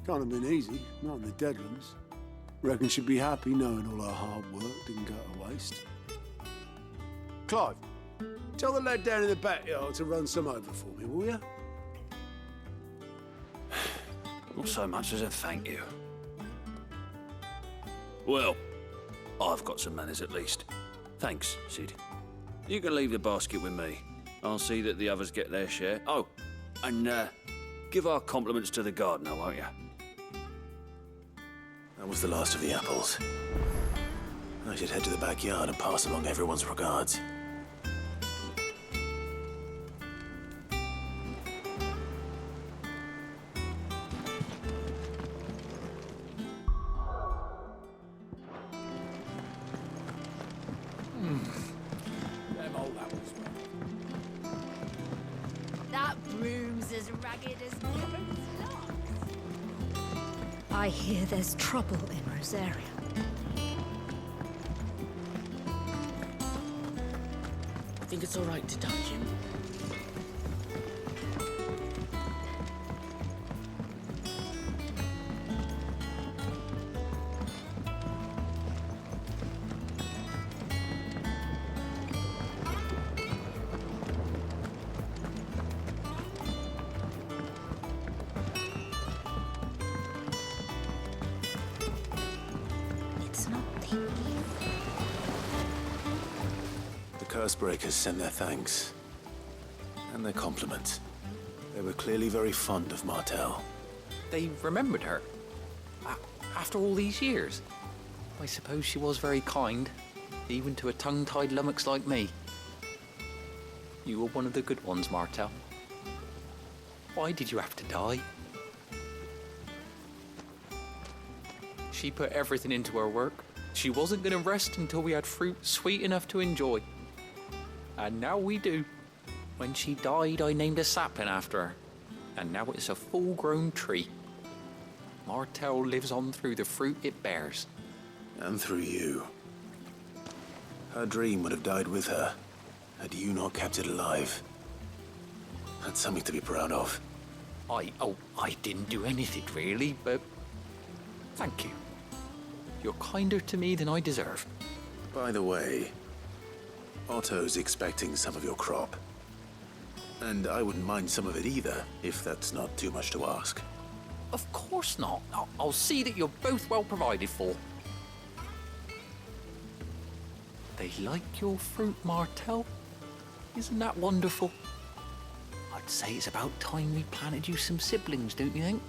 Can't have been easy, not in the Deadlands. Reckon she'd be happy knowing all her hard work didn't go to waste. Clive, tell the lad down in the backyard to run some over for me, will you? Not so much as a thank you. Well, I've got some manners at least. Thanks, Sid. You can leave the basket with me. I'll see that the others get their share. Oh, and give our compliments to the gardener, won't you? That was the last of the apples. I should head to the backyard and pass along everyone's regards. Them old apples. That broom's as ragged as Kevin's locks. I hear there's trouble in Rosaria. I think it's all right to touch him. Cursebreakers sent their thanks. And their compliments. They were clearly very fond of Martell. They remembered her. After all these years. I suppose she was very kind, even to a tongue-tied lummox like me. You were one of the good ones, Martell. Why did you have to die? She put everything into her work. She wasn't going to rest until we had fruit sweet enough to enjoy. And now we do. When she died, I named a sapling after her. And now it's a full-grown tree. Martel lives on through the fruit it bears. And through you. Her dream would have died with her, had you not kept it alive. That's something to be proud of. I didn't do anything really, but thank you. You're kinder to me than I deserve. By the way, Otto's expecting some of your crop. And I wouldn't mind some of it either, if that's not too much to ask. Of course not. I'll see that you're both well provided for. They like your fruit, Martel. Isn't that wonderful? I'd say it's about time we planted you some siblings, don't you think?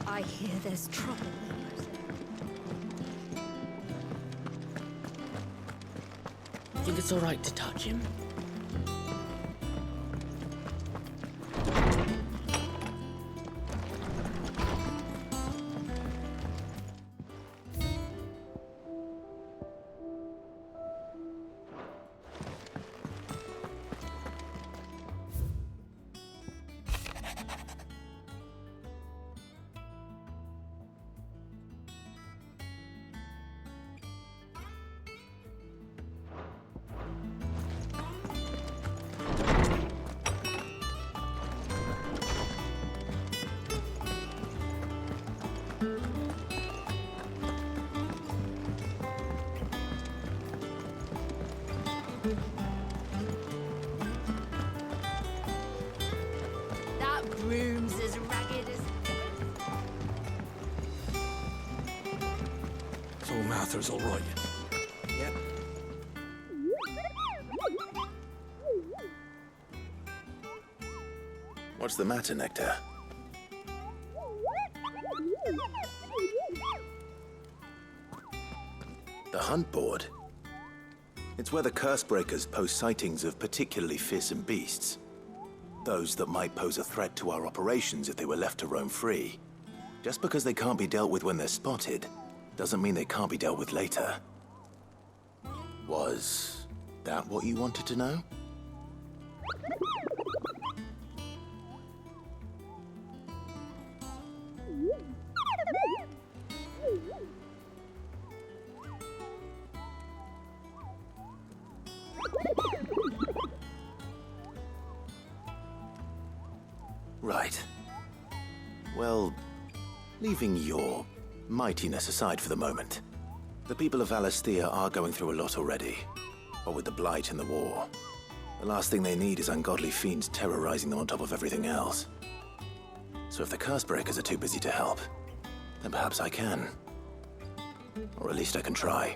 I hear there's trouble. I think it's all right to touch him. That broom's as ragged as... So Mather's all right. Yep. What's the matter, Nectar? The hunt board? It's where the Cursebreakers post sightings of particularly fearsome beasts. Those that might pose a threat to our operations if they were left to roam free. Just because they can't be dealt with when they're spotted, doesn't mean they can't be dealt with later. Was that what you wanted to know? Right. Well, leaving your mightiness aside for the moment, the people of Alastia are going through a lot already. What with the Blight and the war, the last thing they need is ungodly fiends terrorizing them on top of everything else. So if the Cursebreakers are too busy to help, then perhaps I can. Or at least I can try.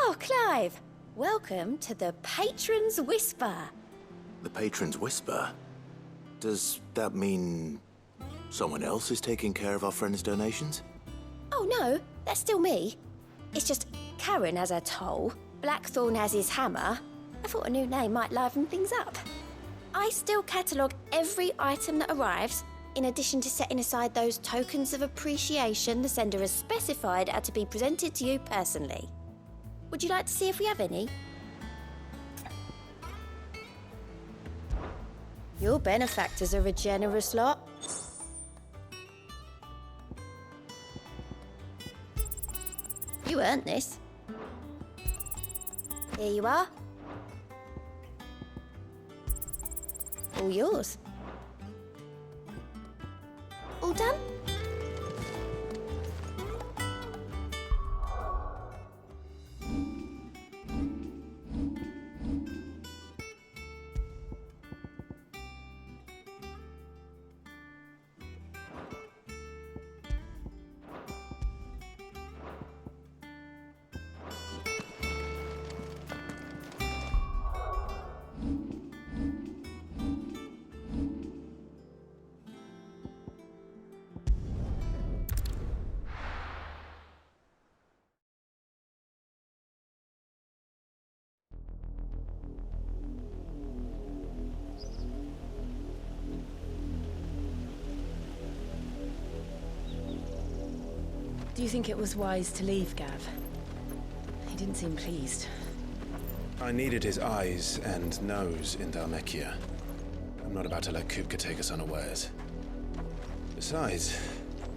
Oh, Clive! Welcome to the Patron's Whisper. The Patron's Whisper? Does that mean someone else is taking care of our friend's donations? Oh no, that's still me. It's just Karen has her toll, Blackthorn has his hammer. I thought a new name might liven things up. I still catalogue every item that arrives, in addition to setting aside those tokens of appreciation the sender has specified are to be presented to you personally. Would you like to see if we have any? Your benefactors are a generous lot. You earned this. Here you are. All yours. All done? Do you think it was wise to leave, Gav? He didn't seem pleased. I needed his eyes and nose in Dhalmekia. I'm not about to let Kupka take us unawares. Besides,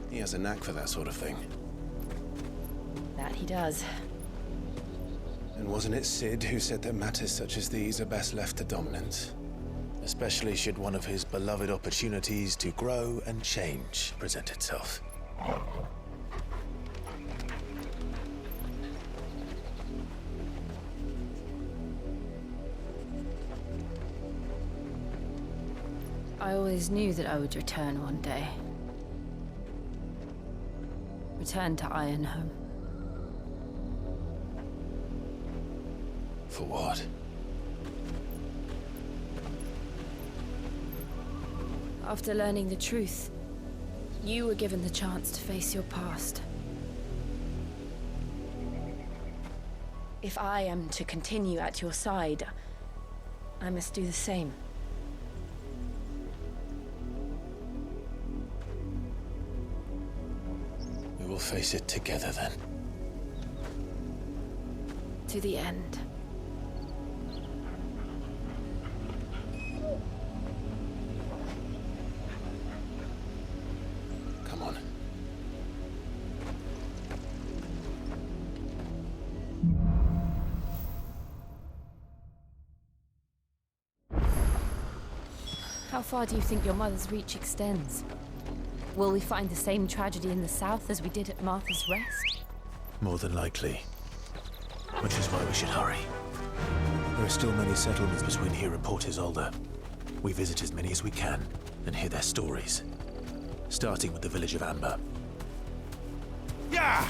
he has a knack for that sort of thing. That he does. And wasn't it Sid who said that matters such as these are best left to dominance? Especially should one of his beloved opportunities to grow and change present itself. I always knew that I would return one day. Return to Ironhome. For what? After learning the truth, you were given the chance to face your past. If I am to continue at your side, I must do the same. We will face it together then. To the end. Come on. How far do you think your mother's reach extends? Will we find the same tragedy in the south as we did at Martha's Rest? More than likely. Which is why we should hurry. There are still many settlements between here and Port Isolde. We visit as many as we can and hear their stories. Starting with the village of Amber. Yeah!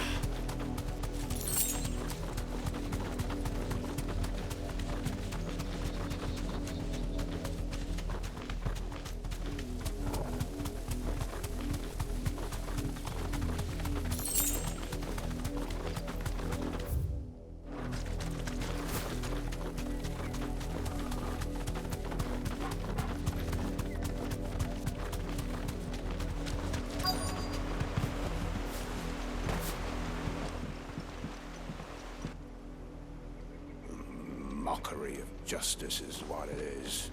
Mockery of justice is what it is.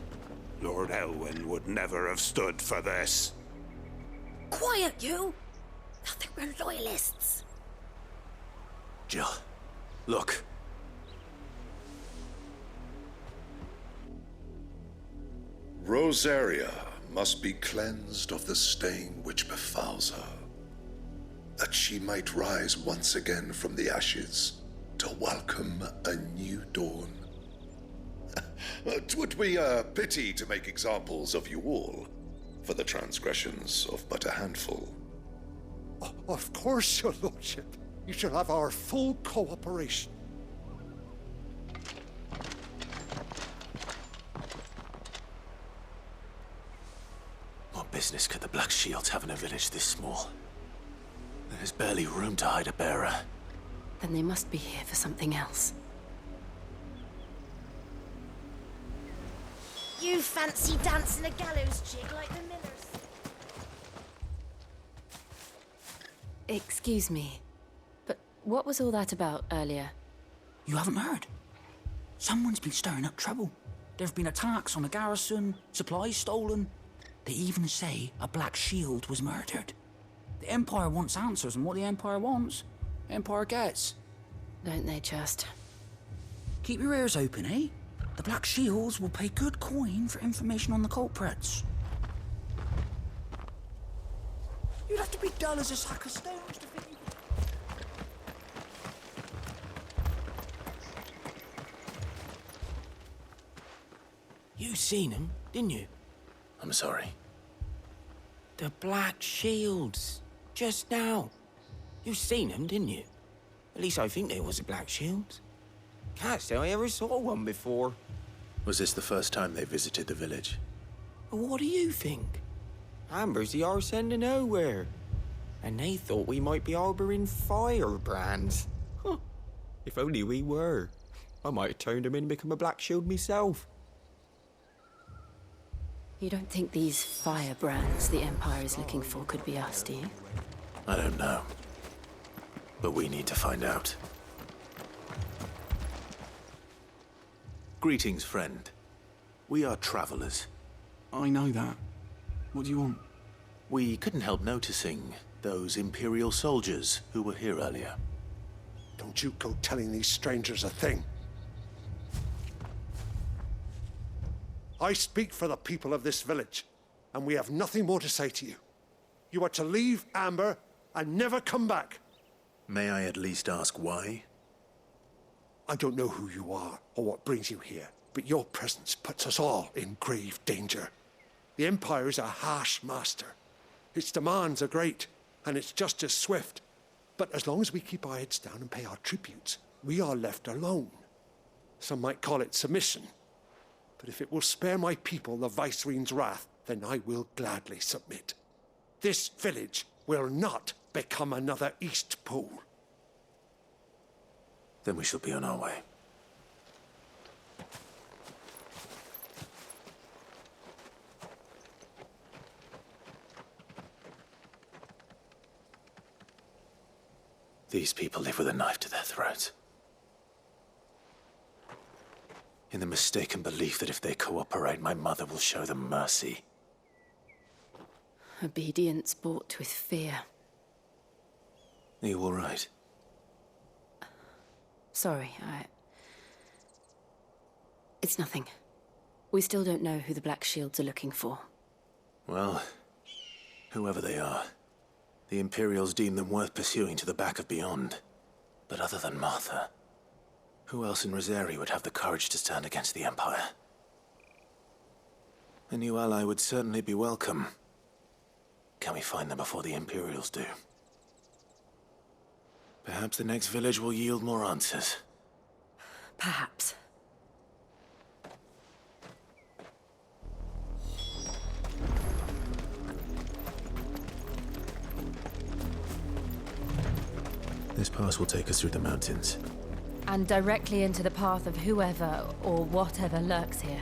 Lord Elwyn would never have stood for this. Quiet, you! I think we're loyalists. Jill, look. Rosaria must be cleansed of the stain which befouls her, that she might rise once again from the ashes to welcome a new dawn. 'Twould be a pity to make examples of you all for the transgressions of but a handful. Of course, your lordship. You shall have our full cooperation. What business could the Black Shields have in a village this small? There's barely room to hide a bearer. Then they must be here for something else. You fancy dancing a gallows jig like the Millers? Excuse me, but what was all that about earlier? You haven't heard? Someone's been stirring up trouble. There have been attacks on the garrison, supplies stolen. They even say a Black Shield was murdered. The Empire wants answers, and what the Empire wants, Empire gets. Don't they just? Keep your ears open, eh? The Black Shields will pay good coin for information on the culprits. You'd have to be dull as a sack of stones to think you could... You seen him, didn't you? I'm sorry. The Black Shields. Just now. You seen them, didn't you? At least I think there was a Black Shield. Can't say I ever saw one before. Was this the first time they visited the village? What do you think? Amber's the arse end of nowhere. And they thought we might be harbouring firebrands. Huh. If only we were. I might have turned them in and become a Black Shield myself. You don't think these firebrands the Empire is looking for could be us, do you? I don't know. But we need to find out. Greetings, friend. We are travelers. I know that. What do you want? We couldn't help noticing those Imperial soldiers who were here earlier. Don't you go telling these strangers a thing. I speak for the people of this village, and we have nothing more to say to you. You are to leave Amber and never come back. May I at least ask why? I don't know who you are or what brings you here, but your presence puts us all in grave danger. The Empire is a harsh master. Its demands are great, and its justice swift. But as long as we keep our heads down and pay our tributes, we are left alone. Some might call it submission. But if it will spare my people the Viceroy's wrath, then I will gladly submit. This village will not become another East Pool. Then we shall be on our way. These people live with a knife to their throats. In the mistaken belief that if they cooperate, my mother will show them mercy. Obedience bought with fear. Are you all right? Sorry, It's nothing. We still don't know who the Black Shields are looking for. Well, whoever they are, the Imperials deem them worth pursuing to the back of beyond. But other than Martha, who else in Rosari would have the courage to stand against the Empire? A new ally would certainly be welcome. Can we find them before the Imperials do? Perhaps the next village will yield more answers. Perhaps. This pass will take us through the mountains. And directly into the path of whoever or whatever lurks here.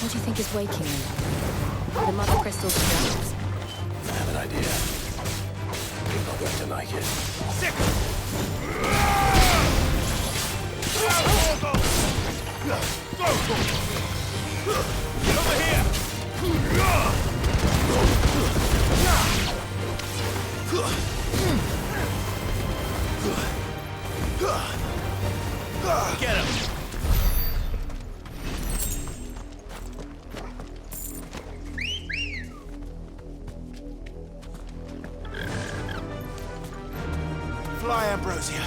What do you think is waking them? The mother crystals perhaps? I have an idea. You're not going to like it. Over here! Get him! Fly, Ambrosia.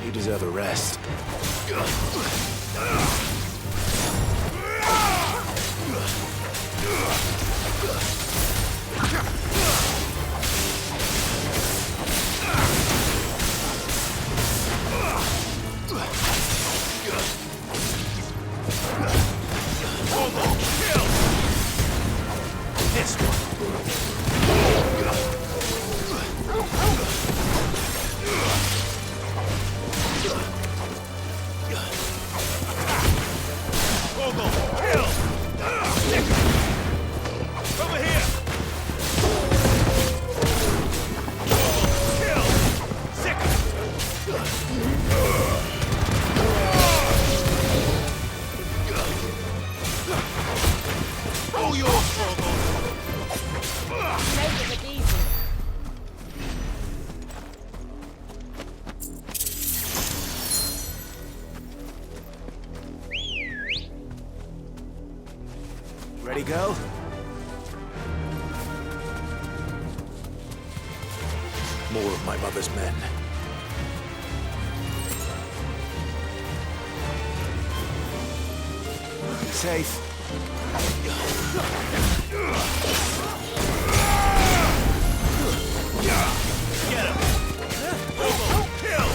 You deserve a rest. This one. ready, girl? More of my mother's men. Be safe. Get him! Robo, kill!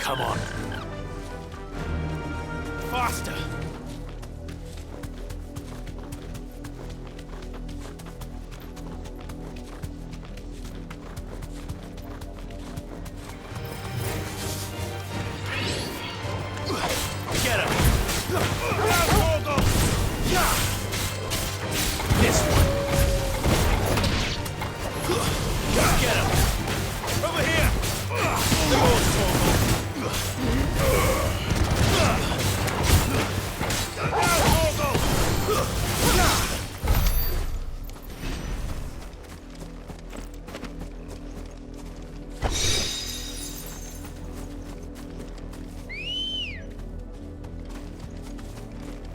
Come on. Faster! Get him! Down, Morgul! This one! Get him! Over here! The yours, Morgul!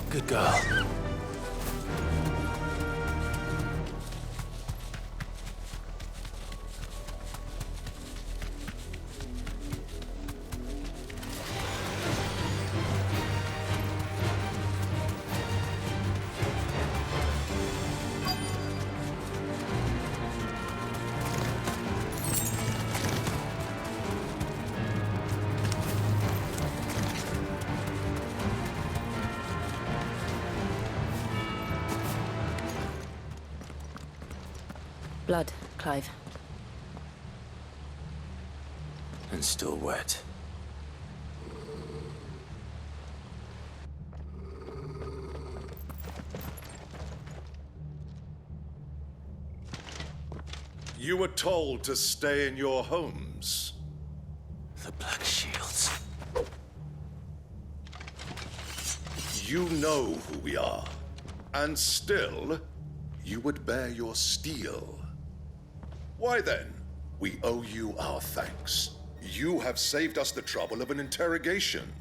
Good girl. Blood, Clive. And still wet. You were told to stay in your homes. The Black Shields. You know who we are. And still, you would bear your steel. Why then, we owe you our thanks. You have saved us the trouble of an interrogation.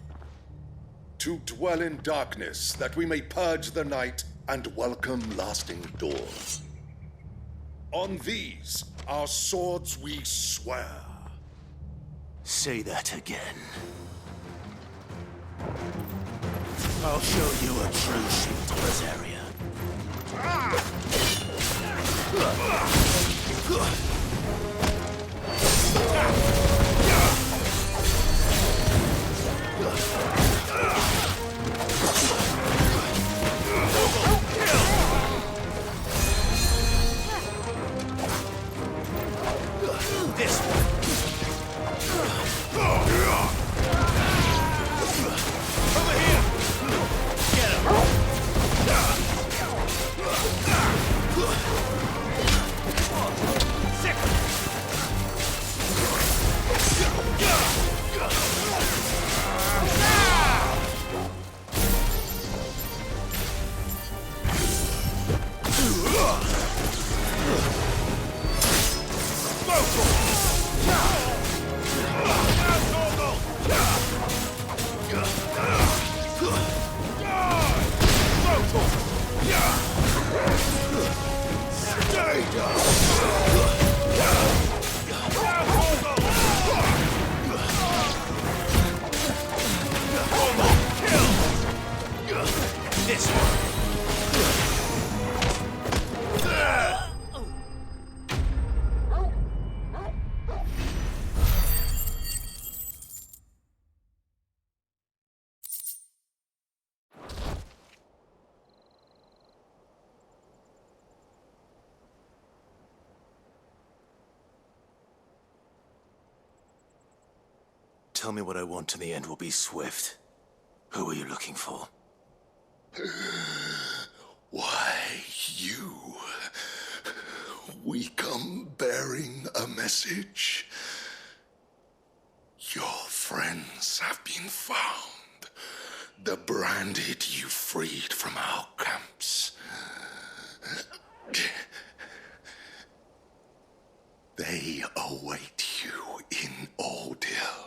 To dwell in darkness, that we may purge the night and welcome lasting dawn. On these, our swords we swear. Say that again. I'll show you a true shielder's area. This one. Over here. Get him. Tell me what I want and the end will be swift. Who are you looking for? Why, you. We come bearing a message. Your friends have been found. The branded you freed from our camps. They await you in Ordil.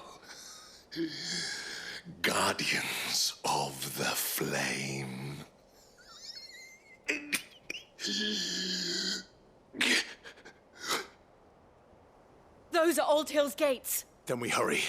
Guardians of the Flame. Those are Old Hill's gates. Then we hurry.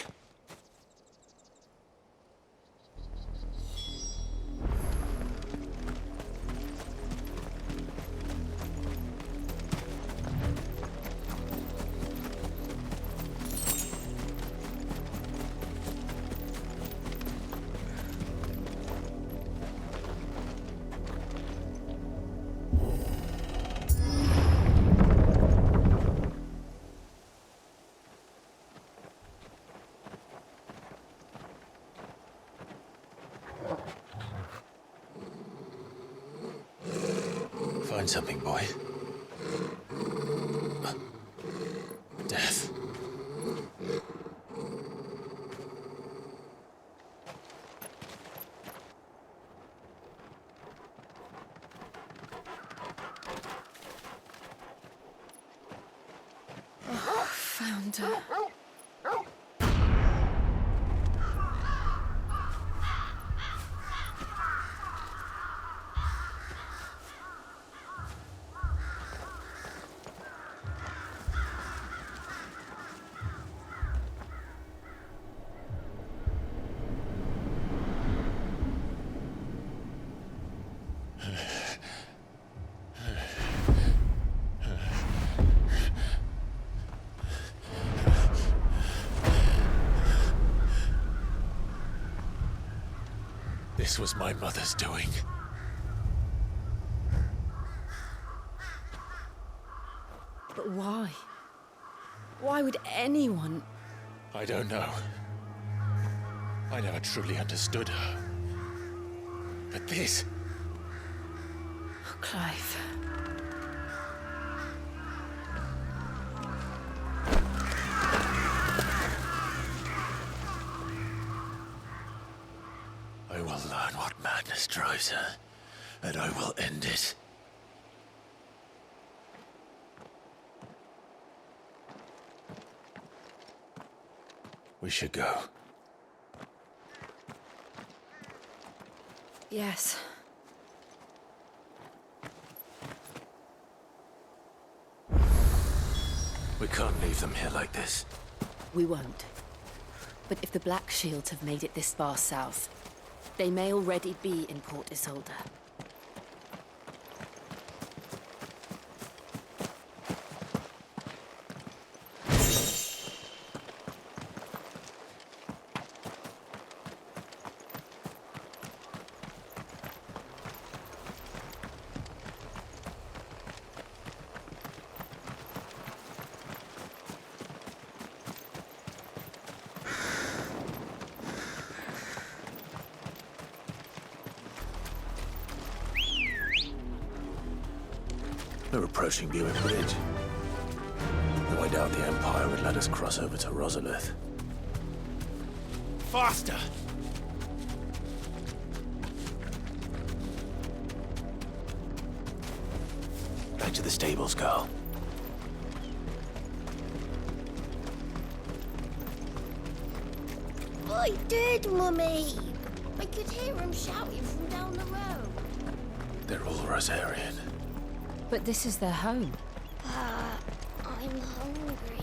Find something, boy. Death. Oh, found her. This was my mother's doing. But why? Why would anyone... I don't know. I never truly understood her. But this... Oh, Clive. I will learn what madness drives her, and I will end it. We should go. Yes. We can't leave them here like this. We won't. But if the Black Shields have made it this far south, they may already be in Port Isolde. We're approaching Buick Bridge. Though I doubt the Empire would let us cross over to Rosalith. Faster! Back to the stables, Carl. I did, Mummy. I could hear him shouting from down the road. They're all Rosarian. But this is their home. I'm hungry.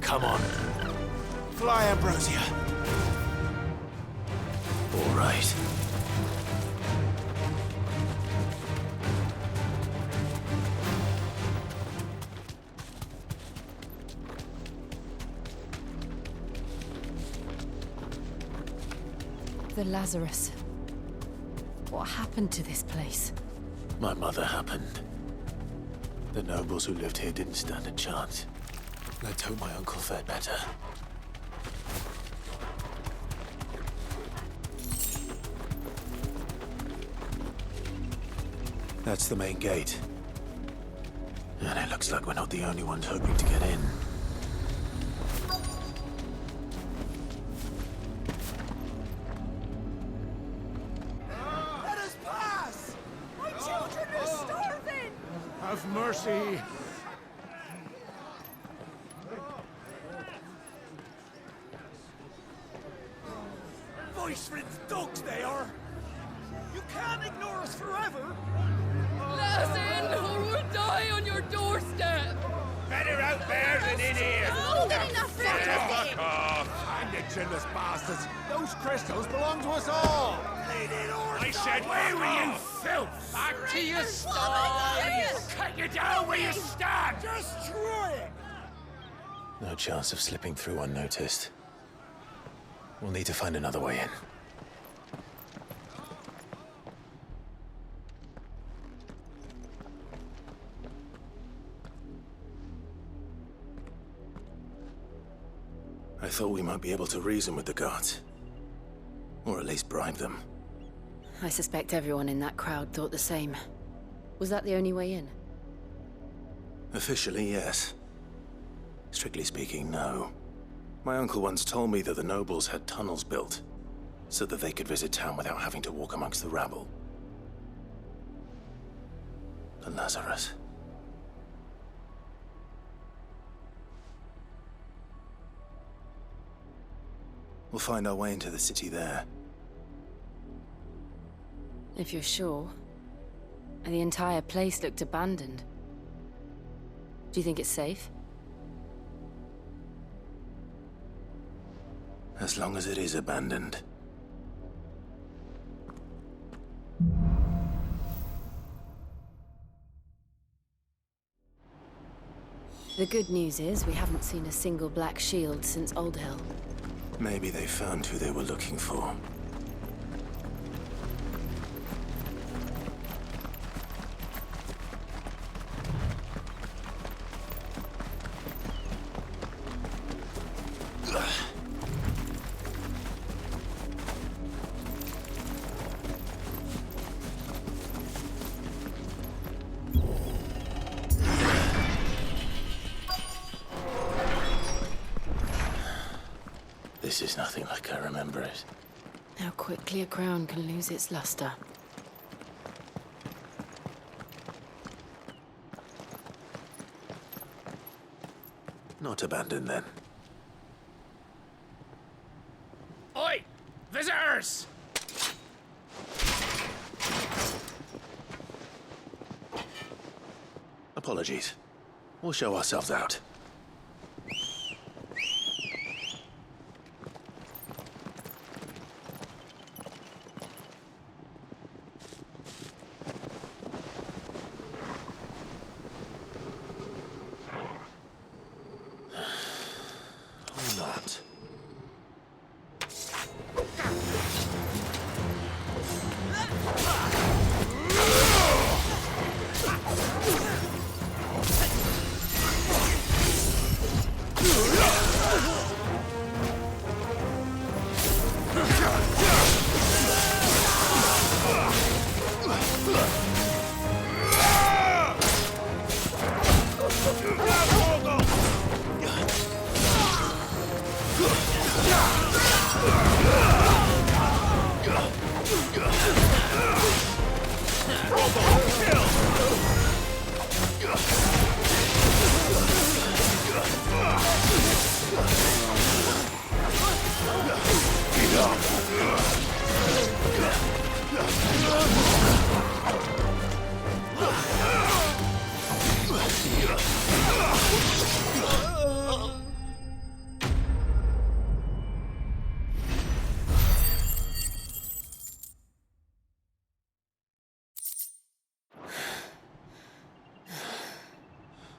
Come on. Fly, Ambrosia. All right. The Lazarus. What happened to this place? My mother happened. The nobles who lived here didn't stand a chance. Let's hope my uncle fared better. That's the main gate. And it looks like we're not the only ones hoping to get in. Let us pass! My children are starving! Have mercy! Voice-ridden dogs they are! You can't ignore us forever! Let us in, or we'll die on your doorstep! Better out there than in here! Oh, good enough for Fuck off! And you chinless bastards! Those crystals belong to us all! I said, where were you, filth? Back to your sties! Cut you down where you stand! Destroy it! No chance of slipping through unnoticed. We'll need to find another way in. I thought we might be able to reason with the guards. Or at least bribe them. I suspect everyone in that crowd thought the same. Was that the only way in? Officially, yes. Strictly speaking, no. My uncle once told me that the nobles had tunnels built, so that they could visit town without having to walk amongst the rabble. The Lazarus. We'll find our way into the city there. If you're sure. The entire place looked abandoned. Do you think it's safe? As long as it is abandoned. The good news is we haven't seen a single black shield since Old Hill. Maybe they found who they were looking for. This is nothing like I remember it. How quickly a crown can lose its luster. Not abandoned, then. Oi! Visitors! Apologies. We'll show ourselves out.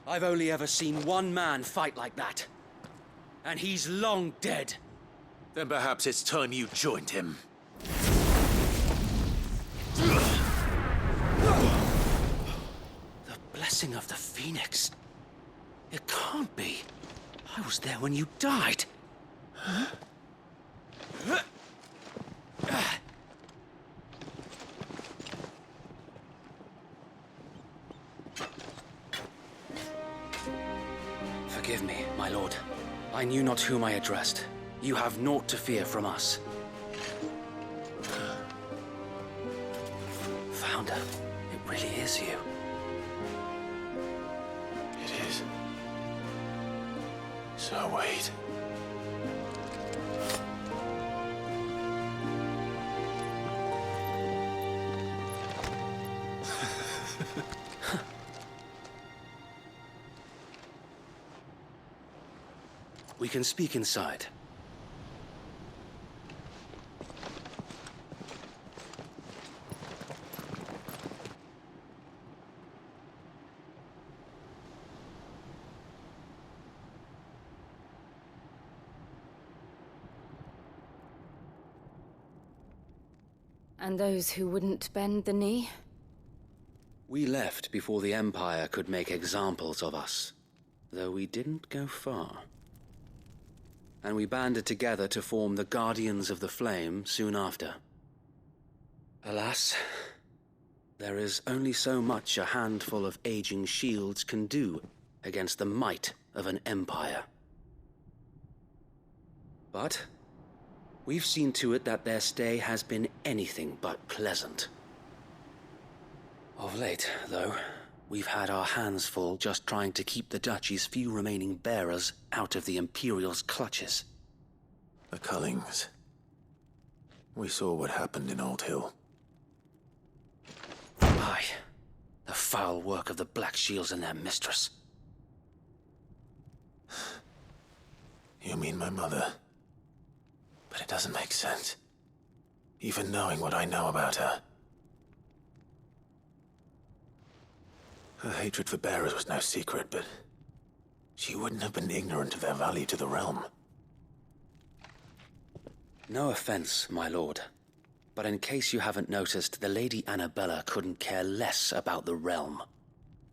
I've only ever seen one man fight like that. And he's long dead. Then perhaps it's time you joined him. The blessing of the Phoenix. It can't be. I was there when you died. Huh? Forgive me, my lord. I knew not whom I addressed. You have naught to fear from us. Founder, it really is you. It is. So wait. We can speak inside. And those who wouldn't bend the knee? We left before the Empire could make examples of us, though we didn't go far. And we banded together to form the Guardians of the Flame soon after. Alas, there is only so much a handful of aging shields can do against the might of an empire. But we've seen to it that their stay has been anything but pleasant. Of late, though, we've had our hands full just trying to keep the Duchy's few remaining bearers out of the Imperial's clutches. The Cullings. We saw what happened in Old Hill. Aye. The foul work of the Black Shields and their mistress. You mean my mother? But it doesn't make sense. Even knowing what I know about her. Her hatred for bearers was no secret, but she wouldn't have been ignorant of their value to the realm. No offense, my lord, but in case you haven't noticed, the Lady Annabella couldn't care less about the realm.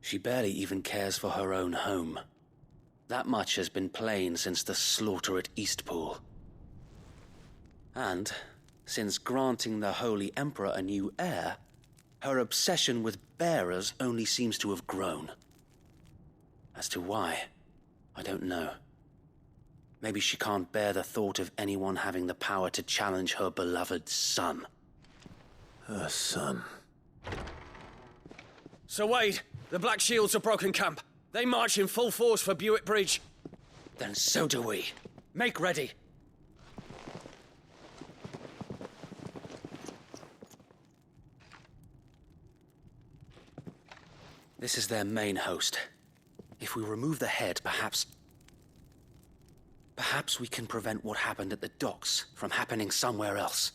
She barely even cares for her own home. That much has been plain since the slaughter at Eastpool. And, since granting the Holy Emperor a new heir, her obsession with bearers only seems to have grown. As to why, I don't know. Maybe she can't bear the thought of anyone having the power to challenge her beloved son. Her son. Sir Wade, the Black Shields have broken camp. They march in full force for Buick Bridge. Then so do we. Make ready. This is their main host. If we remove the head, perhaps we can prevent what happened at the docks from happening somewhere else.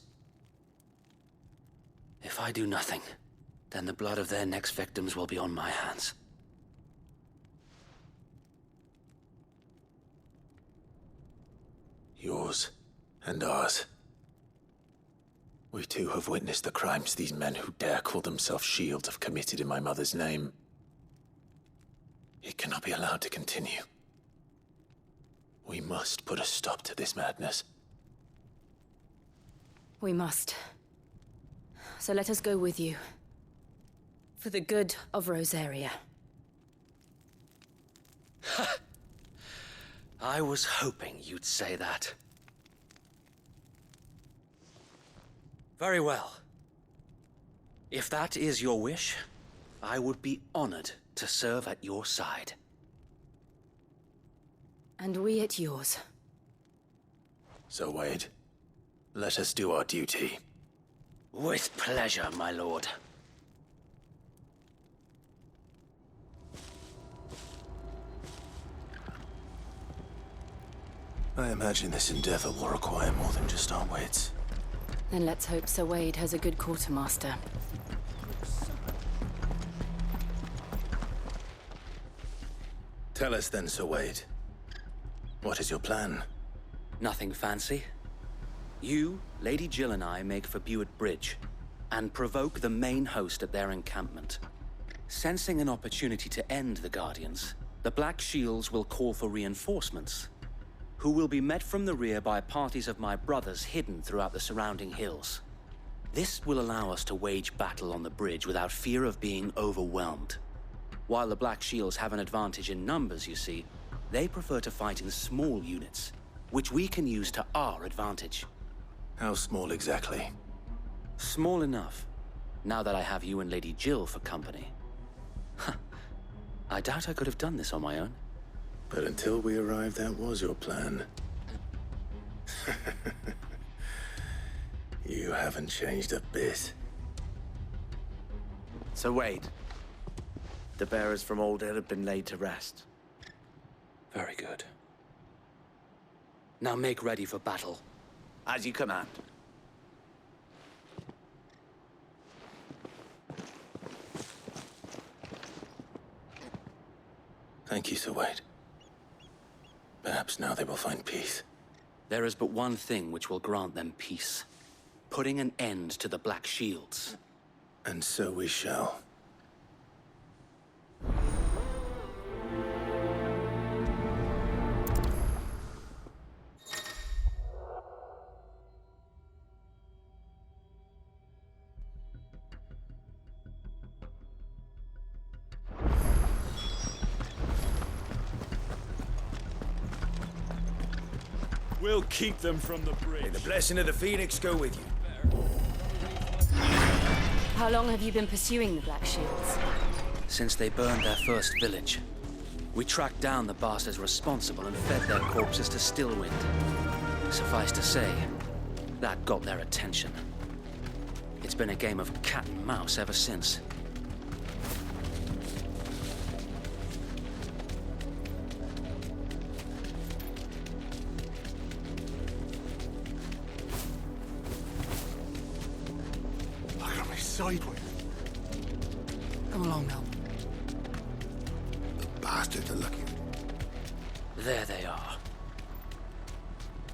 If I do nothing, then the blood of their next victims will be on my hands. Yours and ours. We too have witnessed the crimes these men who dare call themselves shields have committed in my mother's name. It cannot be allowed to continue. We must put a stop to this madness. We must. So let us go with you. For the good of Rosaria. I was hoping you'd say that. Very well. If that is your wish, I would be honored to serve at your side. And we at yours. So, Wade, let us do our duty. With pleasure, my lord. I imagine this endeavor will require more than just our wits. Then let's hope Sir Wade has a good quartermaster. Tell us then, Sir Wade. What is your plan? Nothing fancy. You, Lady Jill and I make for Buick Bridge. and provoke the main host at their encampment. Sensing an opportunity to end the Guardians, the Black Shields will call for reinforcements, who will be met from the rear by parties of my brothers hidden throughout the surrounding hills. This will allow us to wage battle on the bridge without fear of being overwhelmed. While the Black Shields have an advantage in numbers, you see, they prefer to fight in small units, which we can use to our advantage. How small exactly? Small enough, now that I have you and Lady Jill for company. I doubt I could have done this on my own. But until we arrived, that was your plan. You haven't changed a bit. So Wade, the bearers from Old Hill have been laid to rest. Very good. Now make ready for battle. As you command. Thank you, Sir Wade. Perhaps now they will find peace. There is but one thing which will grant them peace. Putting an end to the Black Shields. And so we shall. We'll keep them from the bridge. May the blessing of the Phoenix go with you. How long have you been pursuing the Black Shields? Since they burned their first village. We tracked down the bastards responsible and fed their corpses to Stillwind. Suffice to say, that got their attention. It's been a game of cat and mouse ever since. Sideways. Come along now. The bastards are looking. There they are.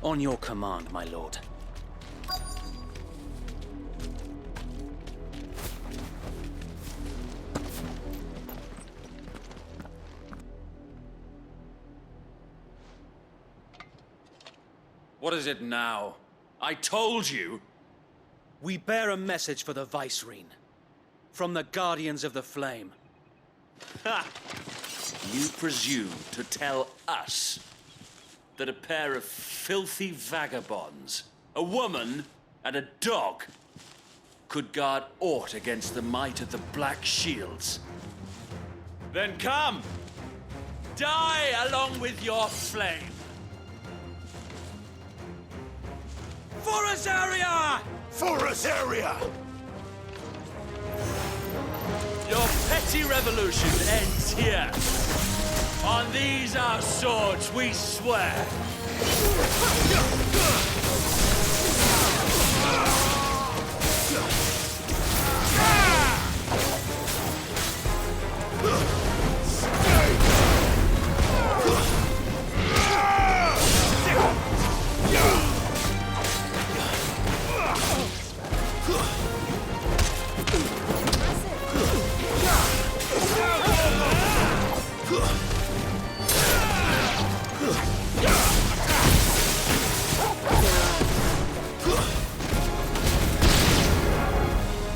On your command, my lord. What is it now? I told you! We bear a message for the Vicereine. From the Guardians of the Flame. Ha! You presume to tell us that a pair of filthy vagabonds, a woman and a dog, could guard aught against the might of the Black Shields? Then come! Die along with your flame! For Azaria! For Azaria! Your petty revolution ends here. On these our swords we swear.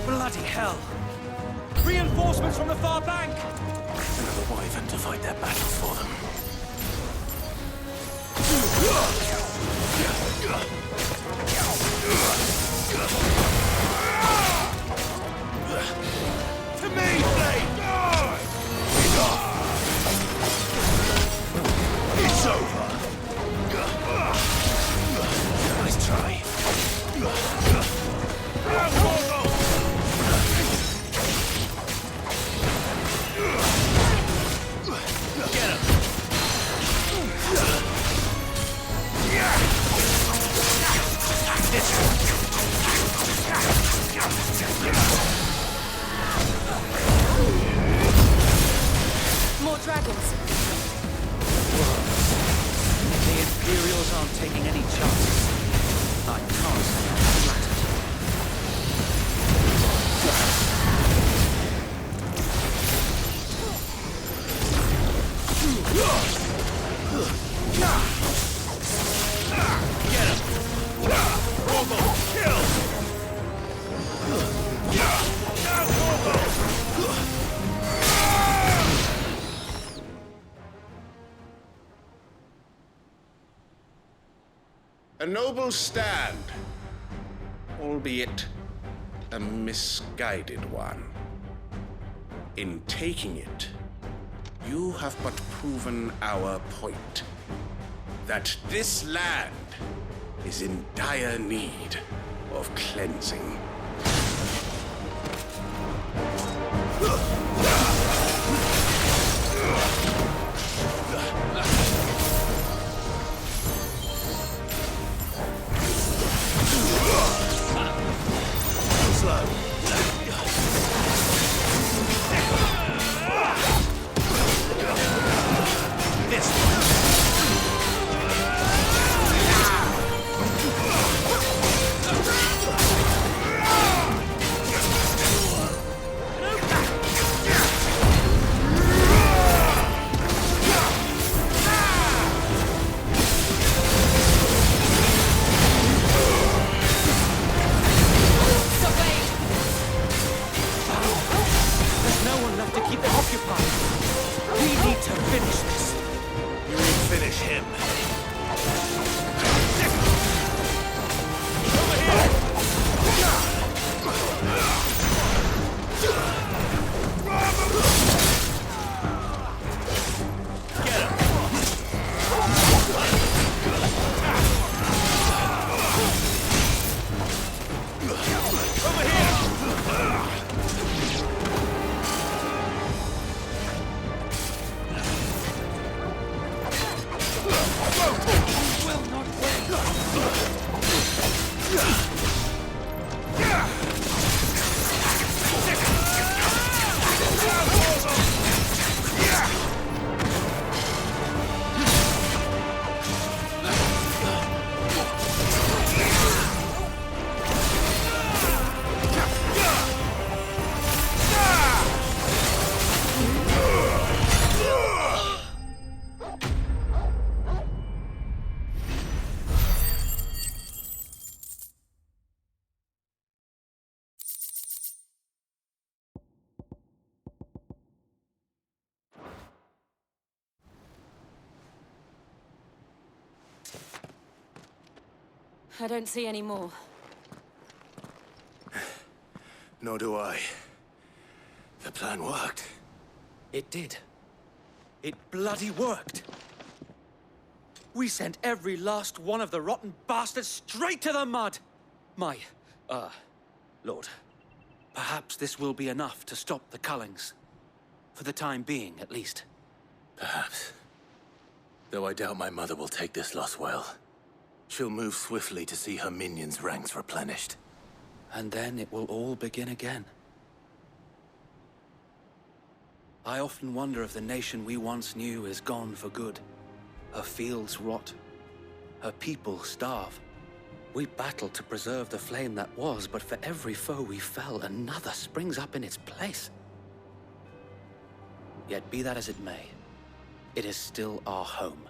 Bloody hell! Reinforcements from the far bank! Another wyvern to fight their battle for them. To me, Blade! It's over! Nice try. Get him! More dragons. The Imperials aren't taking any chances. I can't say I'm flattered. A noble stand, albeit a misguided one. In taking it, you have but proven our point, that this land is in dire need of cleansing. I don't see any more. Nor do I. The plan worked. It did. It bloody worked. We sent every last one of the rotten bastards straight to the mud! My, Lord, perhaps this will be enough to stop the Cullings. For the time being, at least. Perhaps. Though I doubt my mother will take this loss well. She'll move swiftly to see her minions' ranks replenished. And then it will all begin again. I often wonder if the nation we once knew is gone for good. Her fields rot. Her people starve. We battle to preserve the flame that was, but for every foe we fell, another springs up in its place. Yet be that as it may, it is still our home,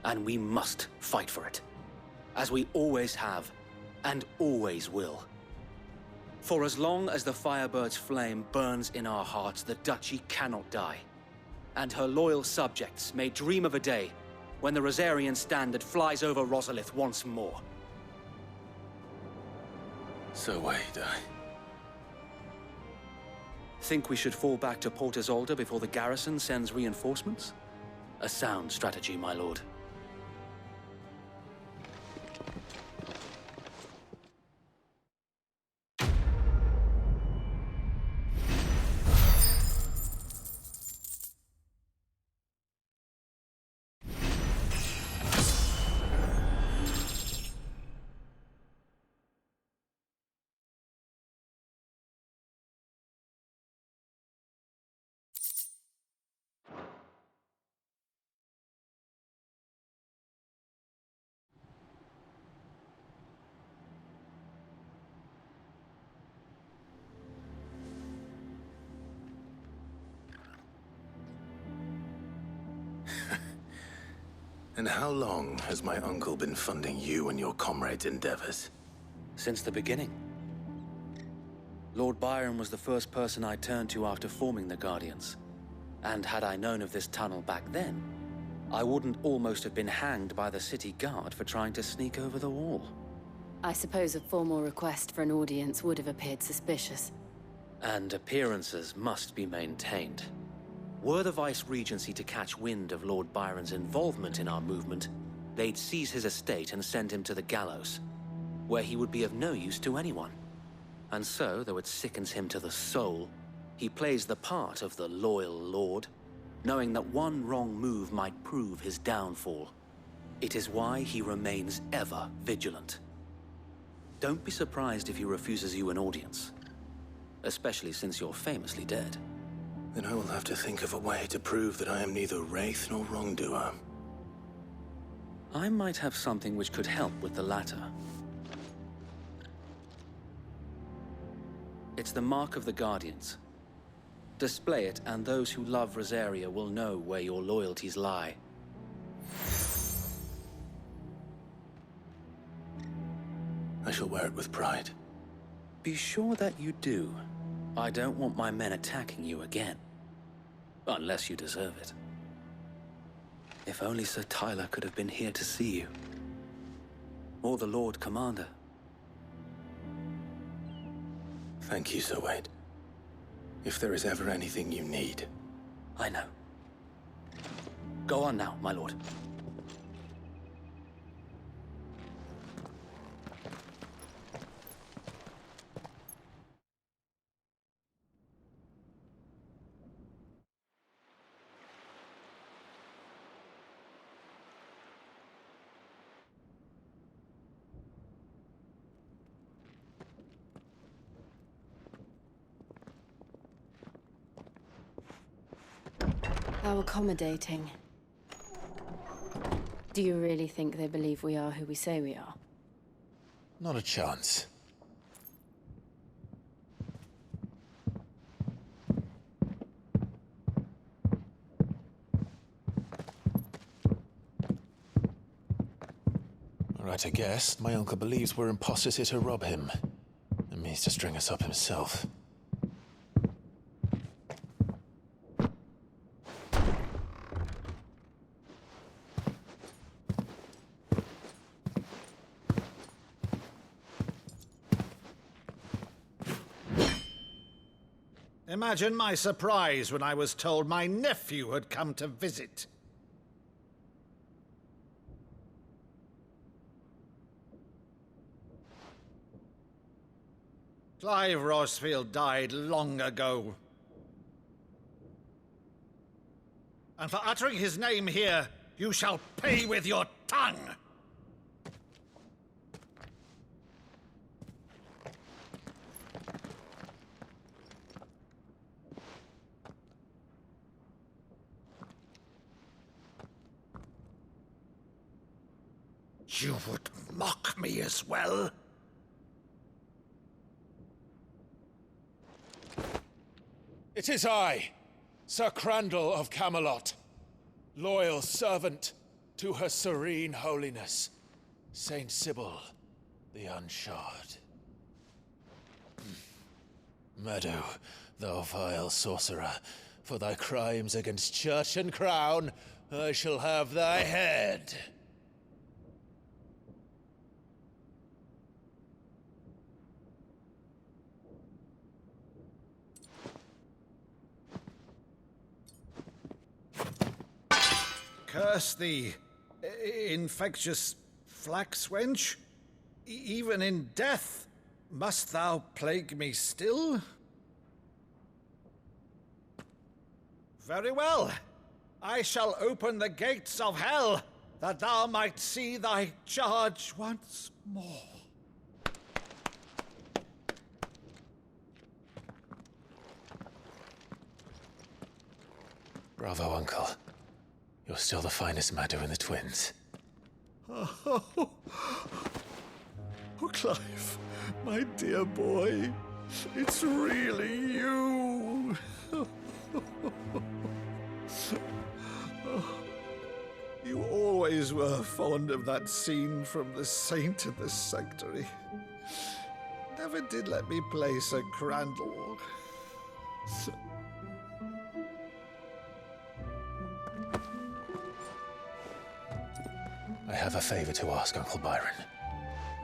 and we must fight for it. As we always have, and always will. For as long as the Firebird's flame burns in our hearts, the Duchy cannot die. And her loyal subjects may dream of a day when the Rosarian standard flies over Rosalith once more. So wait, Think we should fall back to Port Isolde before the garrison sends reinforcements? A sound strategy, my lord. And how long has my uncle been funding you and your comrades' endeavors? Since the beginning. Lord Byron was the first person I turned to after forming the Guardians. And had I known of this tunnel back then, I wouldn't almost have been hanged by the city guard for trying to sneak over the wall. I suppose a formal request for an audience would have appeared suspicious. And appearances must be maintained. Were the Vice-Regency to catch wind of Lord Byron's involvement in our movement, they'd seize his estate and send him to the gallows, where he would be of no use to anyone. And so, though it sickens him to the soul, he plays the part of the loyal lord, knowing that one wrong move might prove his downfall. It is why he remains ever vigilant. Don't be surprised if he refuses you an audience, especially since you're famously dead. Then I will have to think of a way to prove that I am neither wraith nor wrongdoer. I might have something which could help with the latter. It's the mark of the Guardians. Display it, and those who love Rosaria will know where your loyalties lie. I shall wear it with pride. Be sure that you do. I don't want my men attacking you again. Unless you deserve it. If only Sir Tyler could have been here to see you. Or the Lord Commander. Thank you, Sir Wade. If there is ever anything you need. I know. Go on now, my lord. How accommodating. Do you really think they believe we are who we say we are? Not a chance. Right, I guess. My uncle believes we're imposters here to rob him. And means to string us up himself. Imagine my surprise when I was told my nephew had come to visit. Clive Rossfield died long ago. And for uttering his name here, you shall pay with your tongue! You would mock me as well? It is I, Sir Crandall of Camelot, loyal servant to Her Serene Holiness, Saint Sybil the Unshod. Meadow, thou vile sorcerer, for thy crimes against church and crown, I shall have thy head. Curse thee, infectious flax wench. Even in death, must thou plague me still? Very well. I shall open the gates of hell, that thou might see thy charge once more. Bravo, Uncle. You're still the finest Maddo in the twins. Oh, Clive, my dear boy, it's really you. You always were fond of that scene from The Saint and the Sanctuary. Never did let me play Sir Crandall. I have a favor to ask, Uncle Byron.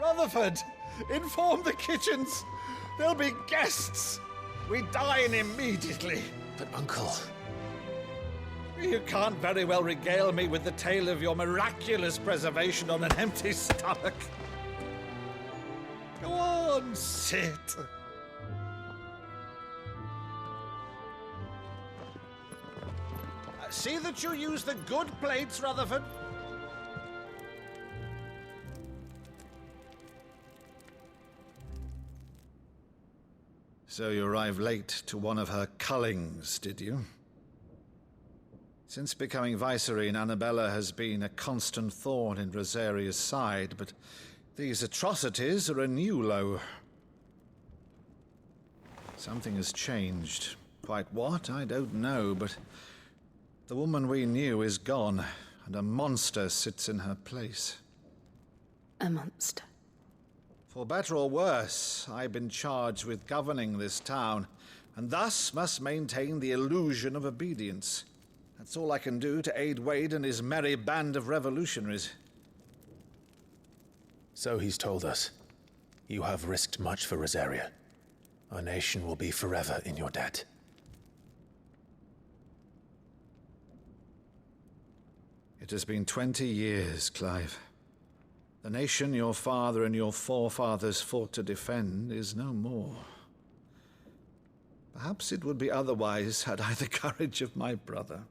Rutherford, inform the kitchens. There'll be guests. We dine immediately. But, Uncle... You can't very well regale me with the tale of your miraculous preservation on an empty stomach. Go on, sit. See that you use the good plates, Rutherford. So you arrived late to one of her cullings, did you? Since becoming Vicereine, Annabella has been a constant thorn in Rosaria's side, but these atrocities are a new low. Something has changed. Quite what, I don't know, but the woman we knew is gone, and a monster sits in her place. A monster? For better or worse, I've been charged with governing this town, and thus must maintain the illusion of obedience. That's all I can do to aid Wade and his merry band of revolutionaries. So he's told us. You have risked much for Rosaria. Our nation will be forever in your debt. It has been 20 years, Clive. The nation your father and your forefathers fought to defend is no more. Perhaps it would be otherwise had I the courage of my brother.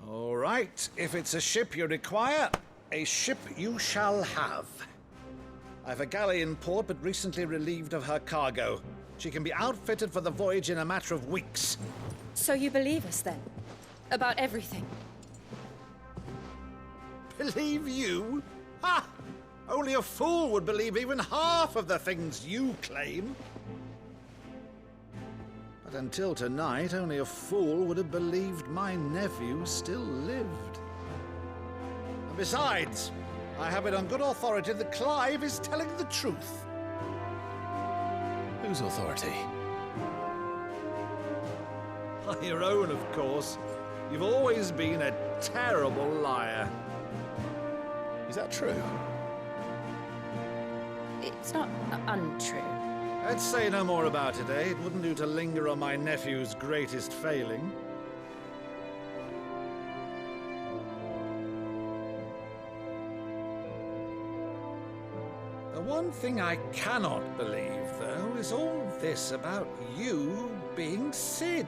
All right, if it's a ship you require, a ship you shall have. I've a galley in port, but recently relieved of her cargo. She can be outfitted for the voyage in a matter of weeks. So you believe us, then? About everything? Believe you? Ha! Only a fool would believe even half of the things you claim. But until tonight, only a fool would have believed my nephew still lived. And besides, I have it on good authority that Clive is telling the truth. Whose authority? Your own, of course. You've always been a terrible liar. Is that true? It's not untrue. Let's say no more about it, eh? It wouldn't do to linger on my nephew's greatest failing. The one thing I cannot believe, though, is all this about you being Sid.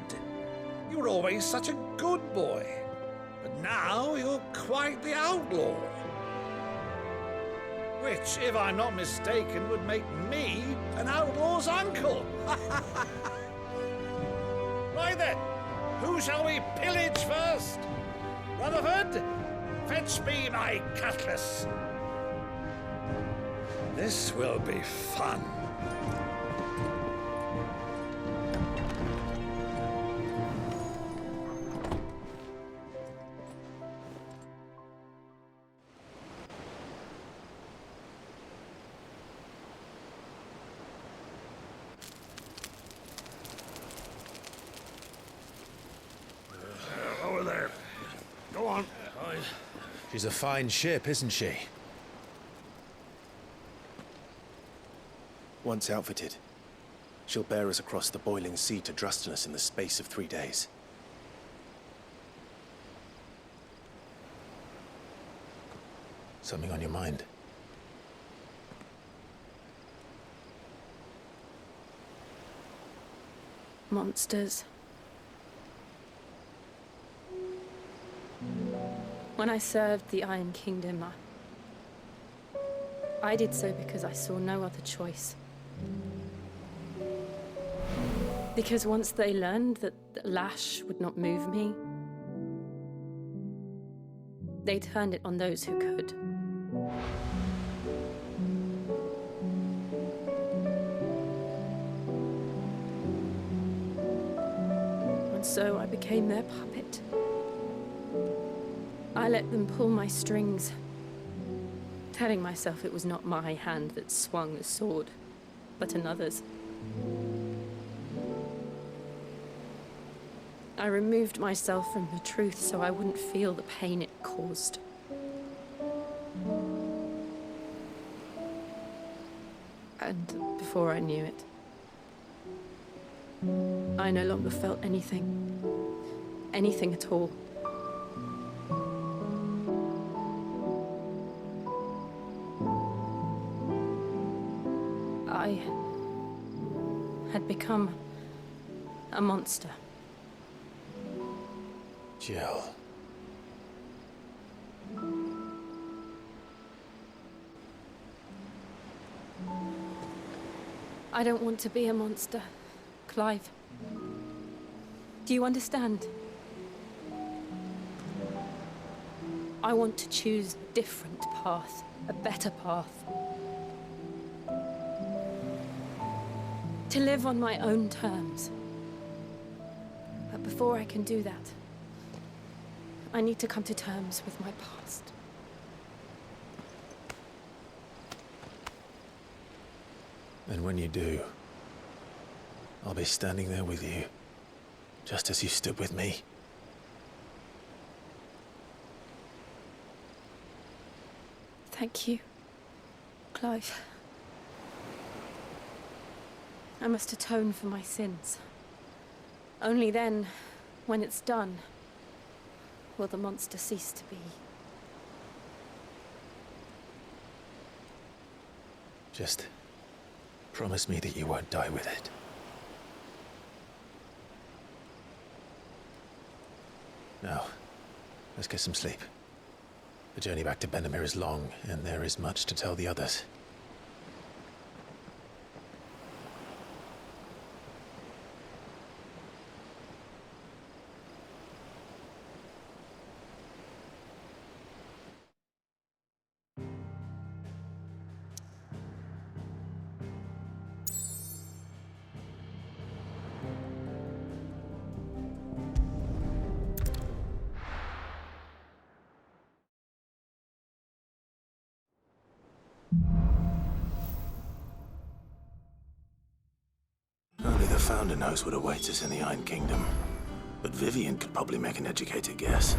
You were always such a good boy, but now you're quite the outlaw. Which, if I'm not mistaken, would make me an outlaw's uncle. Right then, who shall we pillage first? Rutherford, fetch me my cutlass. This will be fun. Over there. Go on. She's a fine ship, isn't she? Once outfitted, she'll bear us across the boiling sea to Drustinus in the space of 3 days. Something on your mind? Monsters. When I served the Iron Kingdom, I did so because I saw no other choice. Because once they learned that the lash would not move me, they turned it on those who could. so I became their puppet. I let them pull my strings, telling myself it was not my hand that swung the sword, but another's. I removed myself from the truth so I wouldn't feel the pain it caused. And before I knew it, I no longer felt anything. Anything at all. I had become a monster. Jill. I don't want to be a monster, Clive. Do you understand? I want to choose a different path, a better path. To live on my own terms. But before I can do that, I need to come to terms with my past. And when you do, I'll be standing there with you, just as you stood with me. Thank you, Clive. I must atone for my sins. Only then, when it's done, will the monster cease to be. Just promise me that you won't die with it. Now, let's get some sleep. The journey back to Benamir is long, and there is much to tell the others. Only the Founder knows what awaits us in the Iron Kingdom. But Vivian could probably make an educated guess.